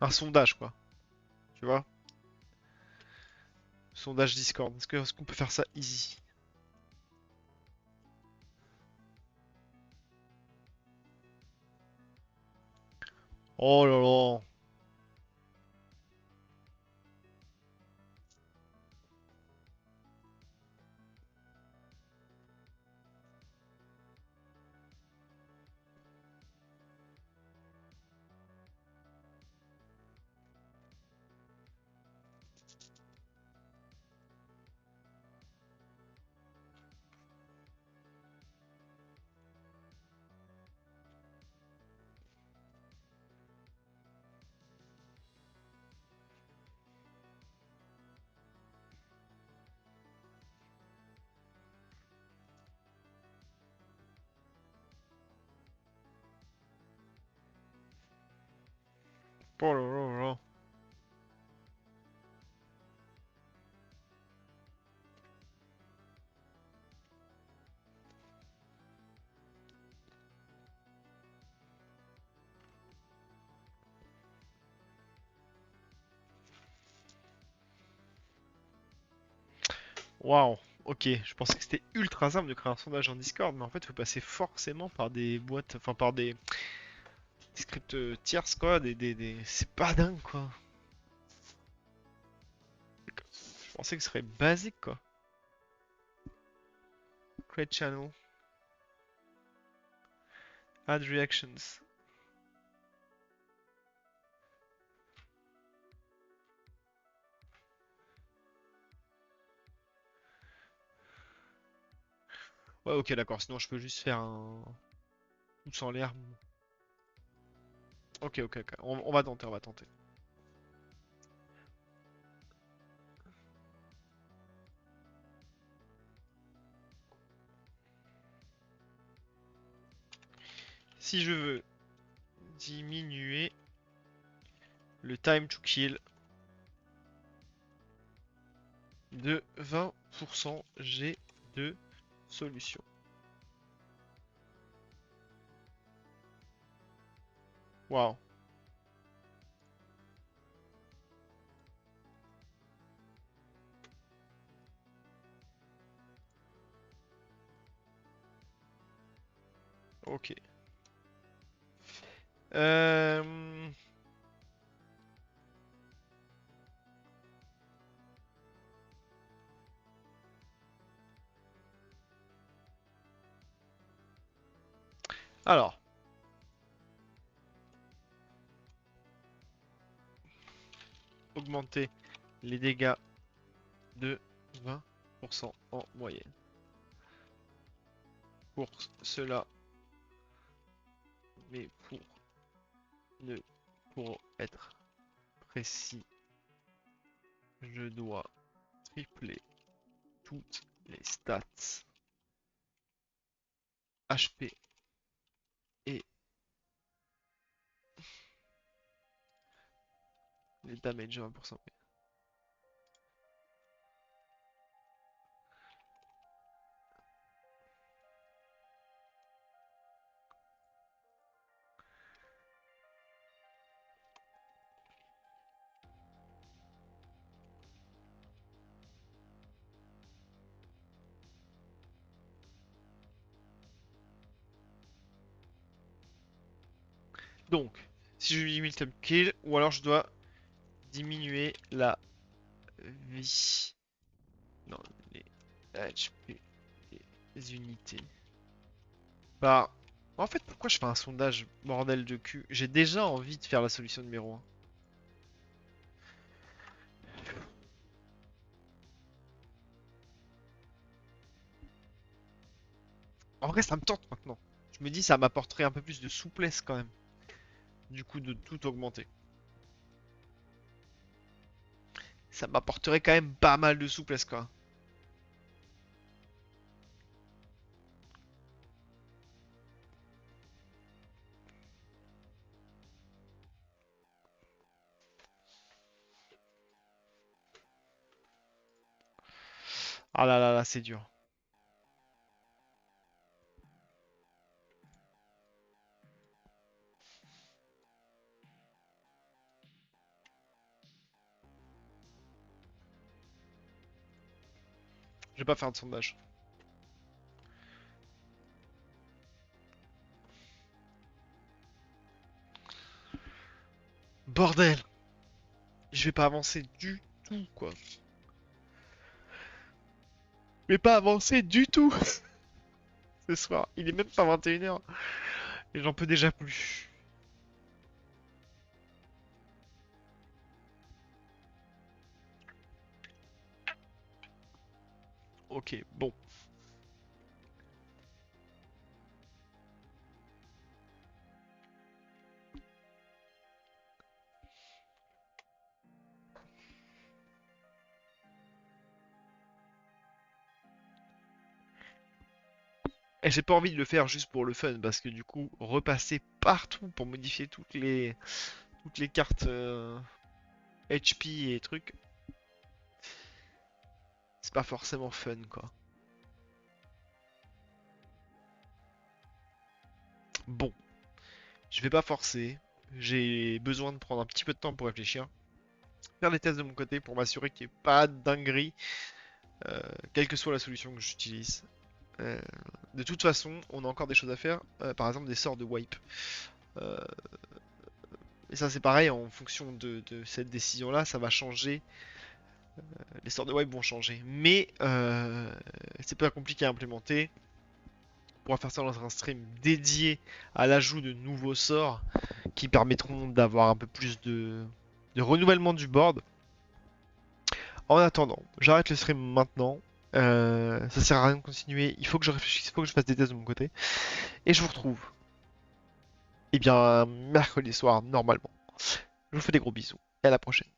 un sondage, quoi? Tu vois? Sondage Discord. Est-ce qu'on peut faire ça easy? Oh là là. Oh là là là. Waouh. Ok, je pensais que c'était ultra simple de créer un sondage en Discord, mais en fait, il faut passer forcément par des boîtes, enfin par des scripts tierces, quoi. C'est pas dingue, quoi. Je pensais que ce serait basique, quoi. Create channel, add reactions. Ouais, ok, d'accord. Sinon, je peux juste faire un pouce en l'air. Ok, ok, ok. On va tenter, on va tenter. Si je veux diminuer le time to kill de 20%, j'ai deux solutions. Waouh. Ok. Euh... Alors, augmenter les dégâts de 20% en moyenne. Pour cela, mais pour être précis, je dois tripler toutes les stats HP et les damage de 20%. Donc, si je limite le kill, ou alors je dois diminuer la vie. Non, les HP des unités. Bah, en fait, pourquoi je fais un sondage bordel de cul? J'ai déjà envie de faire la solution numéro 1. En vrai, ça me tente maintenant. Je me dis, ça m'apporterait un peu plus de souplesse quand même. Du coup, de tout augmenter. Ça m'apporterait quand même pas mal de souplesse, quoi. Ah là là là, c'est dur. Je vais pas faire de sondage. Bordel! Je vais pas avancer du tout, quoi. Je vais pas avancer du tout ce soir. Il est même pas 21 h. Et j'en peux déjà plus. Ok, bon. Et j'ai pas envie de le faire juste pour le fun, parce que du coup, repasser partout pour modifier toutes les cartes HP et trucs, c'est pas forcément fun, quoi. Bon, je vais pas forcer. J'ai besoin de prendre un petit peu de temps pour réfléchir. Faire des tests de mon côté pour m'assurer qu'il n'y ait pas de dinguerie, quelle que soit la solution que j'utilise. Euh, de toute façon, on a encore des choses à faire, par exemple des sorts de wipe. Euh, et ça c'est pareil, en fonction de cette décision-là, ça va changer. Les sorts de wipe vont changer. Mais c'est pas compliqué à implémenter. On pourra faire ça dans un stream dédié à l'ajout de nouveaux sorts qui permettront d'avoir un peu plus de renouvellement du board. En attendant, j'arrête le stream maintenant. Ça sert à rien de continuer. Il faut que je réfléchisse, il faut que je fasse des tests de mon côté. Et je vous retrouve, eh bien, mercredi soir, normalement. Je vous fais des gros bisous. Et à la prochaine.